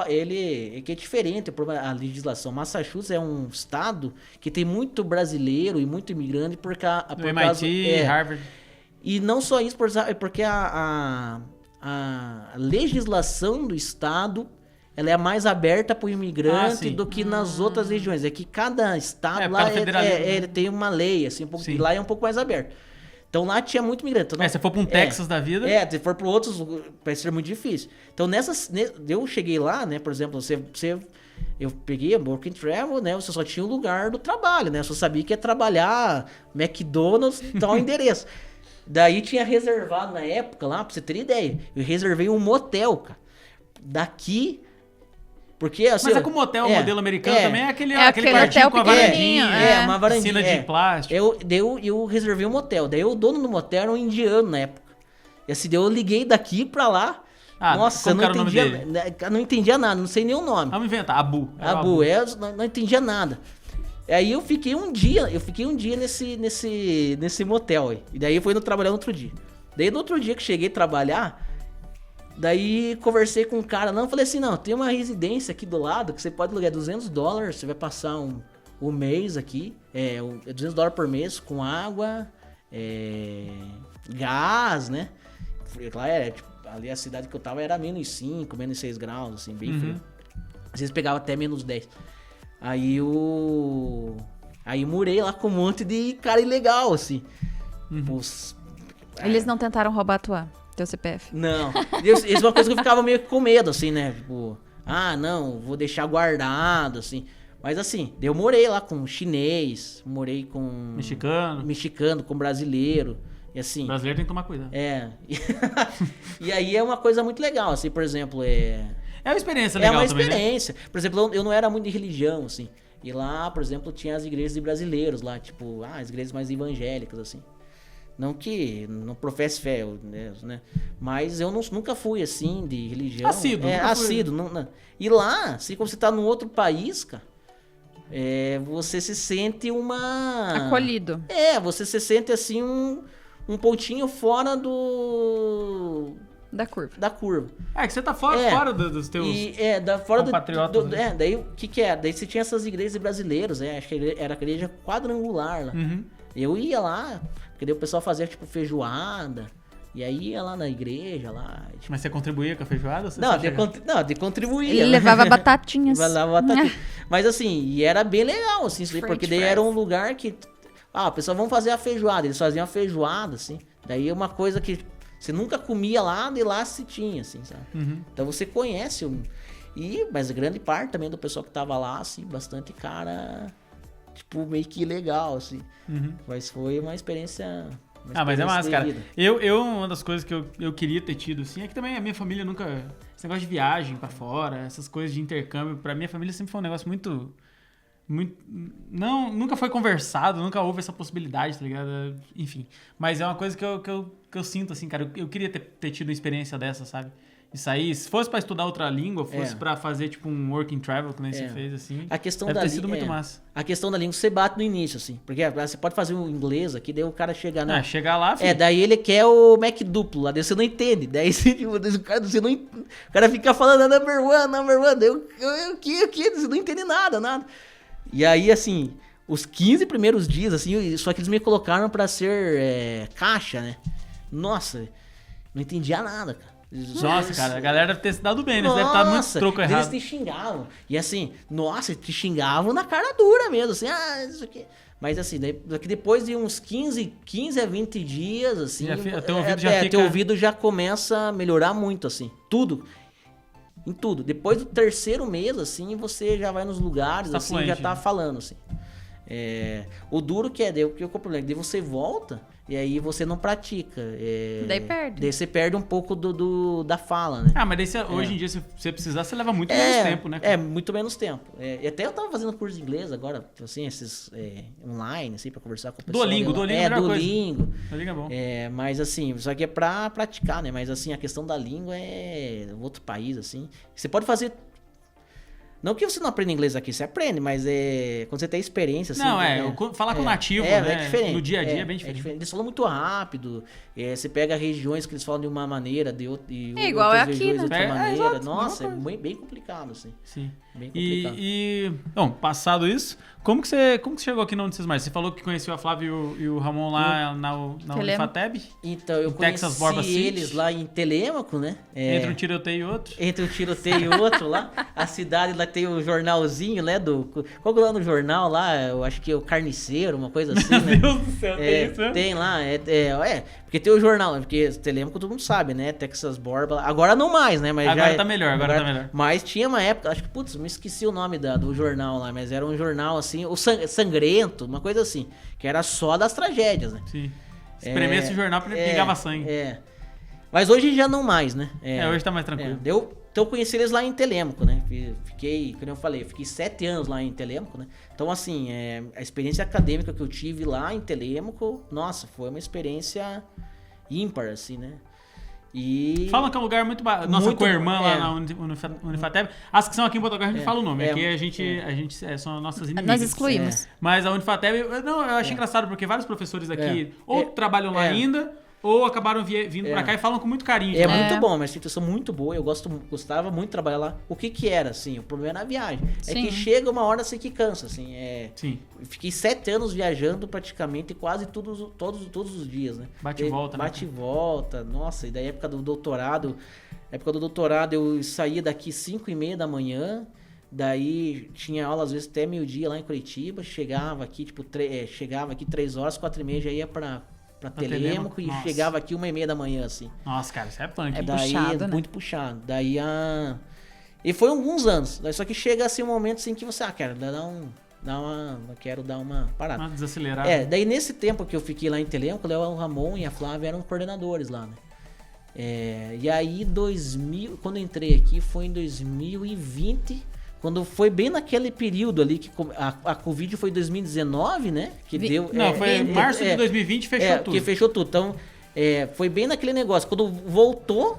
ele que é diferente a legislação. Massachusetts é um estado que tem muito brasileiro e muito imigrante por Do MIT, Harvard. E não só isso, porque a legislação do estado ela é mais aberta para o imigrante do que nas outras regiões. É que cada estado lá ele tem uma lei, assim, lá é um pouco mais aberto. Então lá tinha muito imigrante. Então, se for para um Texas da vida... se for para outros, vai ser muito difícil. Então eu cheguei lá, né, por exemplo, eu peguei Work and Travel, né, você só tinha o lugar do trabalho, né, eu só sabia que ia trabalhar McDonald's, tal endereço. Daí tinha reservado na época lá, pra você ter ideia, eu reservei um motel, cara, daqui... Porque, assim, Mas é como motel, o modelo americano também é aquele aquele quartinho hotel com a varandinha. pequenininho, uma varandinha. Piscina de plástico. Eu reservei um motel. Daí o dono do motel era um indiano na época. E assim, daí eu liguei daqui pra lá. Nossa, eu não entendia nada, não sei nem o nome. Vamos inventar, Abu. Não entendia nada. Aí eu fiquei um dia nesse motel aí. E daí eu fui trabalhar no outro dia. Daí no outro dia que cheguei a trabalhar, daí conversei com um cara, falei assim, tem uma residência aqui do lado que você pode alugar $200, você vai passar um mês aqui, $200 por mês com água, gás, né? Lá ali a cidade que eu tava era -5, -6 graus, assim, bem frio. Às vezes pegava até -10. Aí morei lá com um monte de cara ilegal, assim. Eles não tentaram roubar teu CPF? Não. Isso é uma coisa que eu ficava meio com medo, assim, né? Tipo, vou deixar guardado, assim. Mas assim, eu morei lá com chinês, morei com... Mexicano, com brasileiro, e assim... Brasileiro tem que tomar cuidado. E aí é uma coisa muito legal, assim, por exemplo, É uma experiência legal também, É uma experiência. Por exemplo, eu não era muito de religião, assim. E lá, por exemplo, tinha as igrejas de brasileiros lá, tipo, as igrejas mais evangélicas, assim. Não que não professe fé, né? Mas eu nunca fui, assim, de religião. Assíduo. Não. E lá, assim, como você tá num outro país, cara, você se sente acolhido. Você se sente, assim, um pontinho fora da curva. Que você tá fora dos teus compatriotas. Daí o que é? Daí você tinha essas igrejas brasileiras, acho que era a igreja quadrangular lá. Eu ia lá, porque daí o pessoal fazia, tipo, feijoada, e aí ia lá na igreja, lá... Tipo... Mas você contribuía com a feijoada? De contribuir. Ele levava batatinhas. Mas assim, e era bem legal, assim, porque daí era um lugar que... o pessoal, vamos fazer a feijoada. Eles faziam a feijoada, assim. Daí é uma coisa que você nunca comia lá, de lá se tinha, assim, sabe? Então você conhece mas grande parte também do pessoal que tava lá, assim, bastante cara... Tipo, meio que legal, assim. Mas foi uma experiência... mas é massa, cara. Uma das coisas que eu queria ter tido, assim, é que também a minha família nunca... Esse negócio de viagem pra fora, essas coisas de intercâmbio, pra minha família sempre foi um negócio muito... nunca foi conversado, nunca houve essa possibilidade, tá ligado? Enfim. Mas é uma coisa que eu sinto, assim, cara. Eu queria ter tido uma experiência dessa, sabe? Isso aí, se fosse pra estudar outra língua, fosse É. pra fazer tipo um working travel, que nem você fez, assim, A questão deve da ter sido língua, muito massa. A questão da língua você bate no início, assim. Porque você pode fazer o inglês aqui, daí o cara chega na. Chegar lá, filho. Daí ele quer o Mac duplo lá, daí você não entende. Daí o cara fica falando number one, daí o que? Você não entende nada. E aí, assim, os 15 primeiros dias, assim, só que eles me colocaram pra ser caixa, né? Nossa, não entendia nada, cara. Nossa, cara, a galera deve ter se dado bem, né? Eles devem estar muito troco eles errado. te xingavam. E assim, te xingavam na cara dura mesmo, assim, isso aqui. Mas assim, depois de uns 15 a 20 dias, assim, teu ouvido já começa a melhorar muito, assim, tudo. Em tudo. Depois do terceiro mês, assim, você já vai nos lugares, Tá assim, fluente, já tá né? falando, assim. O duro que é o problema? Daí você volta e aí você não pratica. Daí perde. Daí você perde um pouco da fala, né? Ah, mas daí hoje em dia, se você precisar, você leva muito menos tempo, né? cara? Muito menos tempo. E até eu tava fazendo curso de inglês agora, assim, esses online, assim, pra conversar com o pessoal. Duolingo é a melhor coisa. Duolingo. Duolingo é bom. Mas assim, só que é pra praticar, né? Mas assim, a questão da língua é outro país, assim. Você pode fazer... Não que você não aprenda inglês aqui, você aprende, mas quando você tem experiência, assim... Não, falar com o nativo, né? É diferente. No dia a dia é bem diferente. Eles falam muito rápido, você pega regiões que eles falam de uma maneira, igual outras é aqui, regiões de né? outra maneira. Exato, Nossa, mesma bem complicado, assim. Sim. Bem complicado. Bom, passado isso, como que você chegou aqui na Unicesumar? Você falou que conheceu a Flávia e o Ramon lá na Unifateb? Então, eu Texas Borba conheci City. eles lá em Telêmaco, né? Entre um tiroteio e outro? Entre um tiroteio e outro lá. A cidade lá tem o jornalzinho, né? Qual que é lá no jornal lá? Eu acho que é o Carniceiro, uma coisa assim, né? Meu Deus do céu, tem isso, né? Tem lá, porque tem o jornal, porque Telêmaco todo mundo sabe, né? Texas Borba. Agora não mais, né? Mas Agora já tá melhor, agora tá melhor. Mas tinha uma época, acho que, putz, me esqueci o nome do jornal lá, mas era um jornal assim, o Sangrento, uma coisa assim, que era só das tragédias, né? Sim. Espremer esse jornal porque pingava sangue. Mas hoje já não mais, né? Hoje tá mais tranquilo. Então eu conheci eles lá em Telêmaco, né? Fiquei, como eu falei, fiquei 7 anos lá em Telêmaco, né? Então, assim, a experiência acadêmica que eu tive lá em Telêmaco, nossa, foi uma experiência ímpar, assim, né? E... Falam que é um lugar muito... Nossa co-irmã lá na Unifateb. As que são aqui em Botafogo, a gente fala o nome. Aqui a gente são nossas inimigas. Nós excluímos. Mas a Unifateb... eu acho engraçado, porque vários professores aqui ou trabalham lá ainda... Ou acabaram vindo pra cá e falam com muito carinho. Muito bom, uma instituição muito boa. Eu gostava muito de trabalhar lá. O que era, assim? O problema era a viagem. É que chega uma hora assim que cansa, assim. Sim. Eu fiquei 7 anos viajando praticamente quase todos os dias, né? Bate e volta, né? Bate e volta. Nossa, e da época do doutorado... eu saía daqui 5:30 da manhã... Daí tinha aula às vezes até meio-dia lá em Curitiba. Chegava aqui, chegava aqui 3 horas, 4:30 já ia pra Telêmaco e chegava aqui 1:30 da manhã, assim. Nossa, cara, isso é punk. Puxado, né? Muito puxado. Daí E foi alguns anos. Daí, só que chega assim um momento assim que você, quero dar uma parada. Uma desacelerada. Daí nesse tempo que eu fiquei lá em Telêmaco, o Ramon e a Flávia eram coordenadores lá, né? E aí quando eu entrei aqui foi em 2020. Quando foi bem naquele período ali que a Covid foi em 2019, né? Que deu... Não, foi em março de 2020 fechou tudo. Que fechou tudo. Então, foi bem naquele negócio. Quando voltou,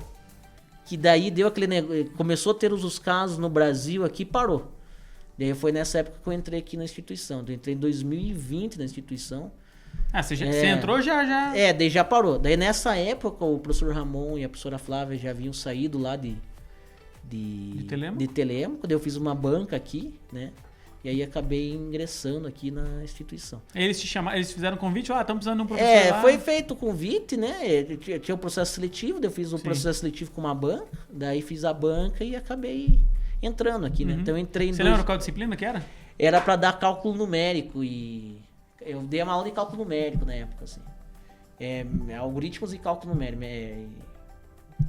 que daí deu aquele negócio... Começou a ter os casos no Brasil aqui, parou. Daí foi nessa época que eu entrei aqui na instituição. Então, eu entrei em 2020 na instituição. Você entrou já... Daí já parou. Daí nessa época, o professor Ramon e a professora Flávia já haviam saído lá de Telêmaco, daí eu fiz uma banca aqui, né? E aí acabei ingressando aqui na instituição. Eles te chamaram, eles fizeram convite, estamos precisando de um professor lá. Foi feito o convite, né? Tinha o processo seletivo, daí eu fiz o processo seletivo com uma banca, daí fiz a banca e acabei entrando aqui, né? Então eu entrei em Você lembra qual disciplina que era? Era para dar cálculo numérico e... Eu dei uma aula de cálculo numérico na época, assim. Algoritmos e cálculo numérico.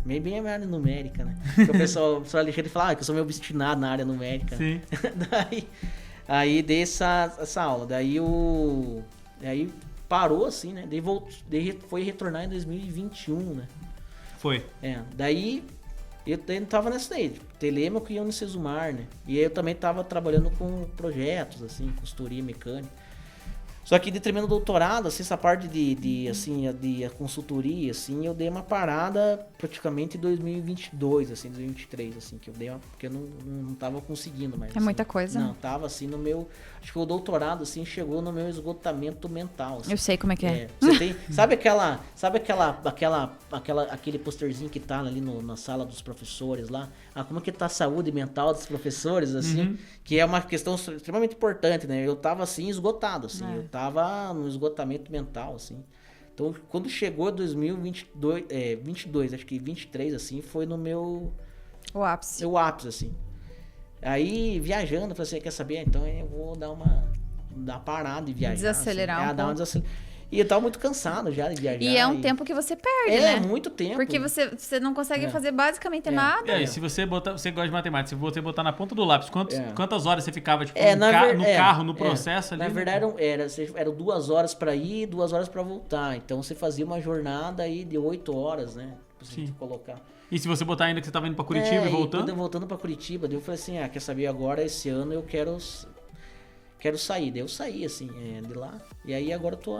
Bem a área numérica, né? O professor Alexandre fala que eu sou meio obstinado na área numérica. Sim. Aí dei essa aula. Daí parou assim, né? Daí foi retornar em 2021, né? Foi. Daí eu tava nessa daí, Telêmaco e Unicesumar, né? E aí eu também tava trabalhando com projetos, assim, consultoria mecânica. Só que terminando o doutorado, assim, essa parte de consultoria, assim, eu dei uma parada praticamente em 2022, assim, 2023, assim, que eu dei porque eu não tava conseguindo mais. É muita coisa. Não, tava assim no meu, acho que o doutorado, assim, chegou no meu esgotamento mental, assim. Eu sei como é que é. Você tem, aquele posterzinho que tá ali na sala dos professores lá, como que tá a saúde mental dos professores, assim, que é uma questão extremamente importante, né? Eu tava, assim, esgotado, assim, eu tava no esgotamento mental, assim. Então, quando chegou 2022, acho que 23, assim, foi no meu... O ápice. O ápice, assim. Aí, viajando, eu falei assim, quer saber? Então, eu vou dar uma parada e viajar. Desacelerar assim. um pouco. E eu tava muito cansado já de viajar. E é um tempo que você perde, né? É, muito tempo. Porque você não consegue fazer basicamente nada. E aí, se você você gosta de matemática, se você botar na ponta do lápis, quantas horas você ficava, tipo, no carro, no processo ali? Na verdade, eram 2 horas pra ir e 2 horas pra voltar. Então, você fazia uma jornada aí de 8 horas, né? Pra você colocar. E se você botar ainda que você tava indo pra Curitiba e voltando? Voltando pra Curitiba, daí eu falei assim, quer saber, agora esse ano eu quero sair. Daí eu saí, assim, de lá. E aí agora eu tô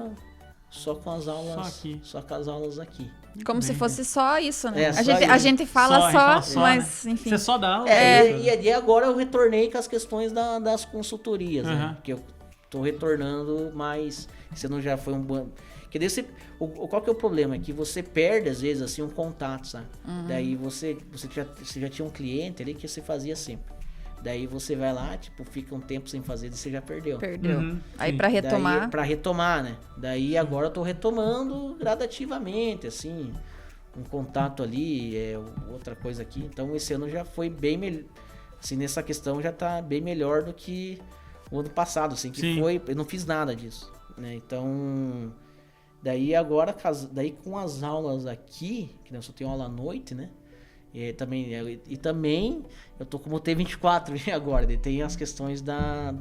só com as aulas. Só com as aulas aqui. Como se fosse só isso, né? Só a gente fala só, mas né? enfim. Você só dá aula. E agora eu retornei com as questões das consultorias, né? Porque eu tô retornando, mas você não já foi um bom... Qual que é o problema? É que você perde, às vezes, assim, um contato, sabe? Daí você já tinha um cliente ali que você fazia sempre. Daí você vai lá, tipo, fica um tempo sem fazer e você já perdeu. Aí pra retomar... Daí, pra retomar, né? Daí agora eu tô retomando gradativamente, assim, um contato ali, outra coisa aqui. Então esse ano já foi bem melhor, assim, nessa questão já tá bem melhor do que o ano passado, assim, que foi... Eu não fiz nada disso, né? Então... Daí agora, com as aulas aqui, que eu só tenho aula à noite, né? E também eu tô como T24 agora, daí tem as questões da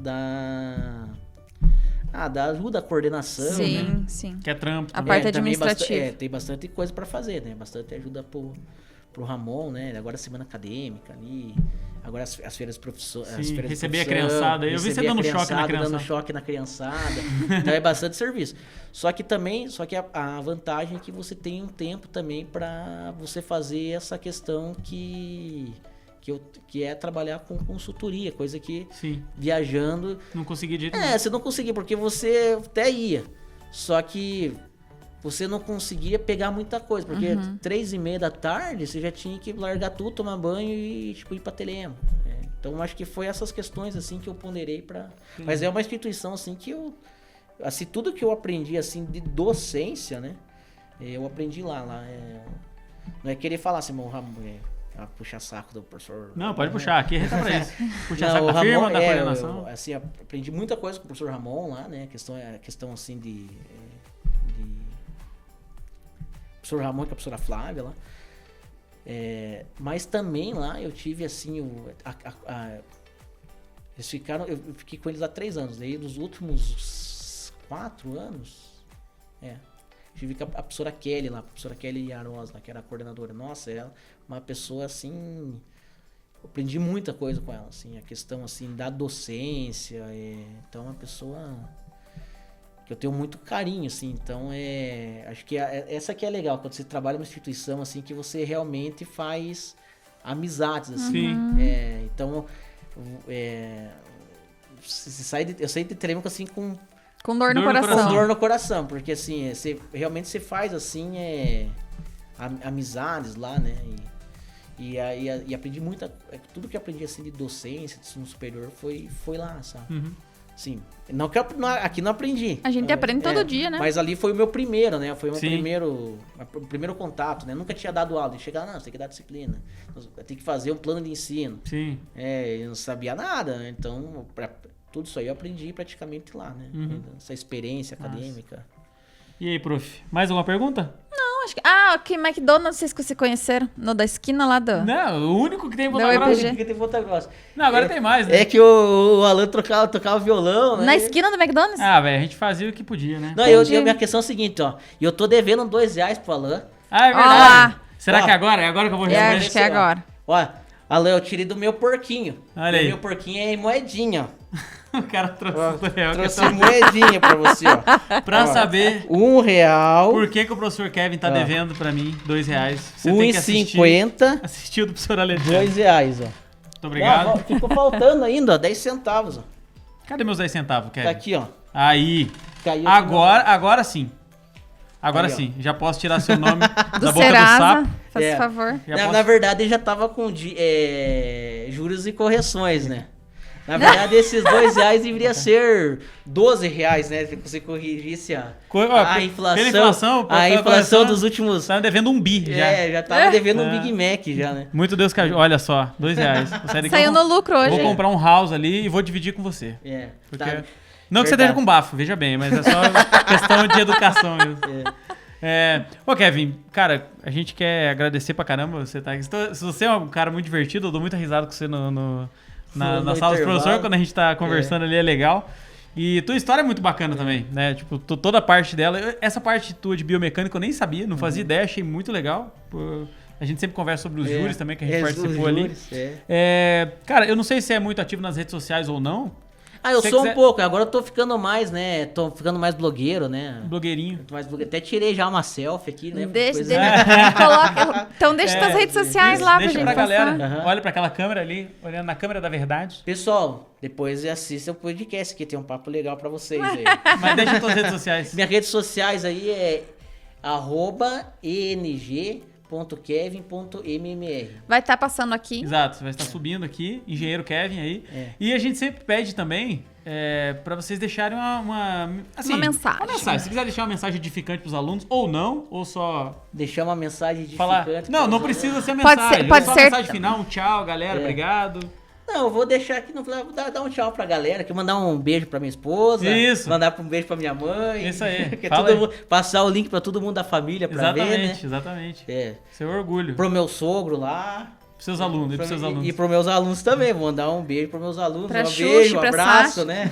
ajuda à coordenação, né? Sim. Que é trampo. A parte administrativa. Tem bastante coisa para fazer, né? Bastante ajuda pro Ramon, né? Agora a semana acadêmica ali, agora as feiras profissões. Receber a criançada. Eu vi você dando choque na criançada. Dando choque na criançada. Então é bastante serviço. Só que a vantagem é que você tem um tempo também para você fazer essa questão que é trabalhar com consultoria, coisa que viajando... Não consegui de... você não conseguia, porque você até ia. Só que você não conseguia pegar muita coisa, porque 3:30 da tarde você já tinha que largar tudo, tomar banho e tipo, ir pra Telemo. Então acho que foi essas questões assim que eu ponderei para. Mas é uma instituição assim que eu... Assim, tudo que eu aprendi assim de docência, né? Eu aprendi lá. Não é querer falar assim, Ramon, puxar saco do professor. Não, pode puxar, aqui é pra isso. Puxar saco da firma, da coordenação. Assim, aprendi muita coisa com o professor Ramon lá, né? A questão assim de professor Ramon e a professora Flávia lá. Mas também lá eu tive assim, eles ficaram, eu fiquei com eles há 3 anos, daí nos últimos 4 anos, tive com a professora Kelly lá, a professora Kelly Yaroz lá, que era a coordenadora. Nossa, ela uma pessoa assim, eu aprendi muita coisa com ela, assim, a questão assim da docência, então é uma pessoa que eu tenho muito carinho, assim, então acho que essa que é legal, quando você trabalha numa instituição, assim, que você realmente faz amizades, assim. Então, eu saí de Telemaco, assim, com dor no coração. Com dor no coração, porque, assim, realmente você faz, assim, amizades lá, né, e aprendi tudo que eu aprendi, assim, de docência, de ensino superior, foi lá, sabe? Sim. Não que aqui não aprendi. A gente aprende todo dia, né? Mas ali foi o meu primeiro, né? Foi o meu primeiro contato, né? Nunca tinha dado aula. Chegar, você tem que dar disciplina. Tem que fazer um plano de ensino. Sim. Eu não sabia nada. Então, tudo isso aí eu aprendi praticamente lá, né? Essa experiência acadêmica. E aí, prof? Mais alguma pergunta? Não, acho que... que McDonald's vocês se conheceram? No da esquina lá do... Não, o único que tem Ponta Grossa. Não, agora tem mais, né? É que o Alan tocava violão, né? Na esquina do McDonald's? Velho, a gente fazia o que podia, né? Não, minha questão é a seguinte, ó. Eu tô devendo R$2 pro Alan. É verdade. Será que é agora? É agora que eu vou responder? Acho que é agora. Ó, Alô, eu tirei do meu porquinho. Olha aí. Meu porquinho é em moedinha, ó. O cara trouxe Ó, do real. trouxe moedinha pra você, ó. Pra Ó, saber R$1. por que o professor Kevin tá Ó. devendo pra mim R$2. Você tem que assistir. R$1,50. Assistir o do professor Alexandre. R$2, ó. Muito obrigado. Não, ficou faltando ainda, ó, 10 centavos, ó. Cadê meus 10 centavos, Kevin? Tá aqui, ó. Aí. Caiu aqui Agora sim. Agora Aí, ó. sim. Já posso tirar seu nome Do da boca Serasa, do sapo. faz É. favor. Já Na, posso- na verdade, ele já tava com juros e correções, né? Na verdade, esses R$2 deveria ser R$12, né? Se você corrigisse Pela a inflação. inflação, A pela inflação correção, dos últimos. Tá devendo um bi já. Já tava devendo um É. Big Mac já, né? Muito Deus que ajude. Olha só, R$2. Saiu no lucro hoje. Vou comprar um house ali e vou dividir com você. É. Porque... Tá. Não que você Verdade. esteja com bafo, veja bem, mas é só questão de educação mesmo. Ô, Kevin, cara, a gente quer agradecer pra caramba você tá aqui. Se você é um cara muito divertido, eu dou muita risada com você na No sala do intervalo. professor, quando a gente tá conversando ali, é legal. E tua história é muito bacana também, né? Tipo, toda a parte dela. Essa parte tua de biomecânica eu nem sabia, não fazia ideia, achei muito legal. Pô, a gente sempre conversa sobre os júris também, que a gente participou ali. Cara, eu não sei se é muito ativo nas redes sociais ou não. Eu Se sou quiser- um pouco, agora eu tô ficando mais, né? Tô ficando mais blogueiro, né? Blogueirinho. Tô mais blogueiro. Até tirei já uma selfie aqui, né? Deixa, Coisa- coloca, então deixa suas redes sociais lá pra Deixa gente pra galera. passar. Aham. Olha pra aquela câmera ali, olhando na câmera da verdade. Pessoal, depois assista o podcast que tem um papo legal pra vocês aí. Mas deixa tuas redes sociais. Minhas redes sociais aí é @eng.kevin.mmr. Vai estar passando aqui. Exato, você vai estar subindo aqui, engenheiro Kevin aí. É. E a gente sempre pede também pra vocês deixarem uma mensagem. Uma mensagem. Se quiser deixar uma mensagem edificante pros alunos, ou não, ou só Deixar uma mensagem falar. edificante. Não, pra não os precisa ser a Pode mensagem. ser- pode só a ser- mensagem final, um tchau, galera, É. obrigado. Não, eu vou deixar aqui, vou dar um tchau pra galera, aqui mandar um beijo pra minha esposa, Isso. mandar um beijo pra minha mãe. Isso aí, Que fala todo aí. mundo- passar o link pra todo mundo da família pra ver, né? Exatamente. É. Seu orgulho. Pro meu sogro lá. Pros seus alunos, e pros seus alunos. E pros meus alunos também, vou mandar um beijo pros meus alunos, Pra um Xuxa, beijo, um pra abraço, Sasha. né?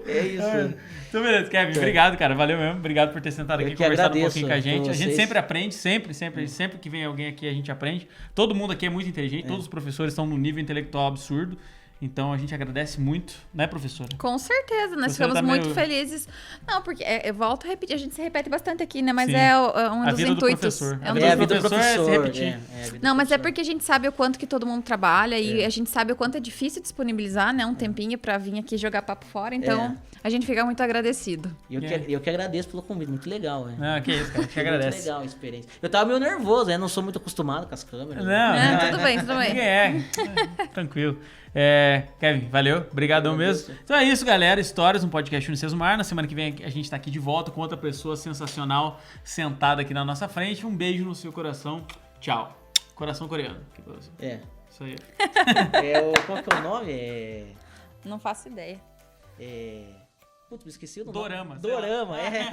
É isso. Então, beleza, Kevin, obrigado, cara. Valeu mesmo. Obrigado por ter sentado Eu aqui e que conversado um agradeço pouquinho com a gente. por A gente vocês. sempre aprende, sempre que vem alguém aqui a gente aprende. Todo mundo aqui é muito inteligente, todos os professores estão num nível intelectual absurdo. Então a gente agradece muito, né, professora? Com certeza, nós Você ficamos tá muito meio- felizes. Não, porque eu volto a repetir, a gente se repete bastante aqui, né? Mas Sim. é um A dos vida do intuitos. professor. É um A dos vida a vida do professor é se professor. repetir. A vida do Não, mas é professor. porque a gente sabe o quanto que todo mundo trabalha e a gente sabe o quanto é difícil disponibilizar, né? Um tempinho pra vir aqui jogar papo fora. Então, a gente fica muito agradecido. Eu que agradeço pelo convite, muito legal, né? Não, que isso, cara. A gente Muito agradece. legal a experiência. Eu tava meio nervoso, né? Não sou muito acostumado com as câmeras. Não, né? É, tudo bem, tudo bem. Ninguém tranquilo. Kevin, valeu. Obrigadão Agradeço. mesmo. Então é isso, galera. Histórias, um podcast Unicesumar. Na semana que vem a gente tá aqui de volta com outra pessoa sensacional sentada aqui na nossa frente. Um beijo no seu coração. Tchau. Coração coreano. É. Isso aí. Qual que é o nome? Não faço ideia. Putz, me esqueci o nome. Dorama. sei lá. Dorama, é.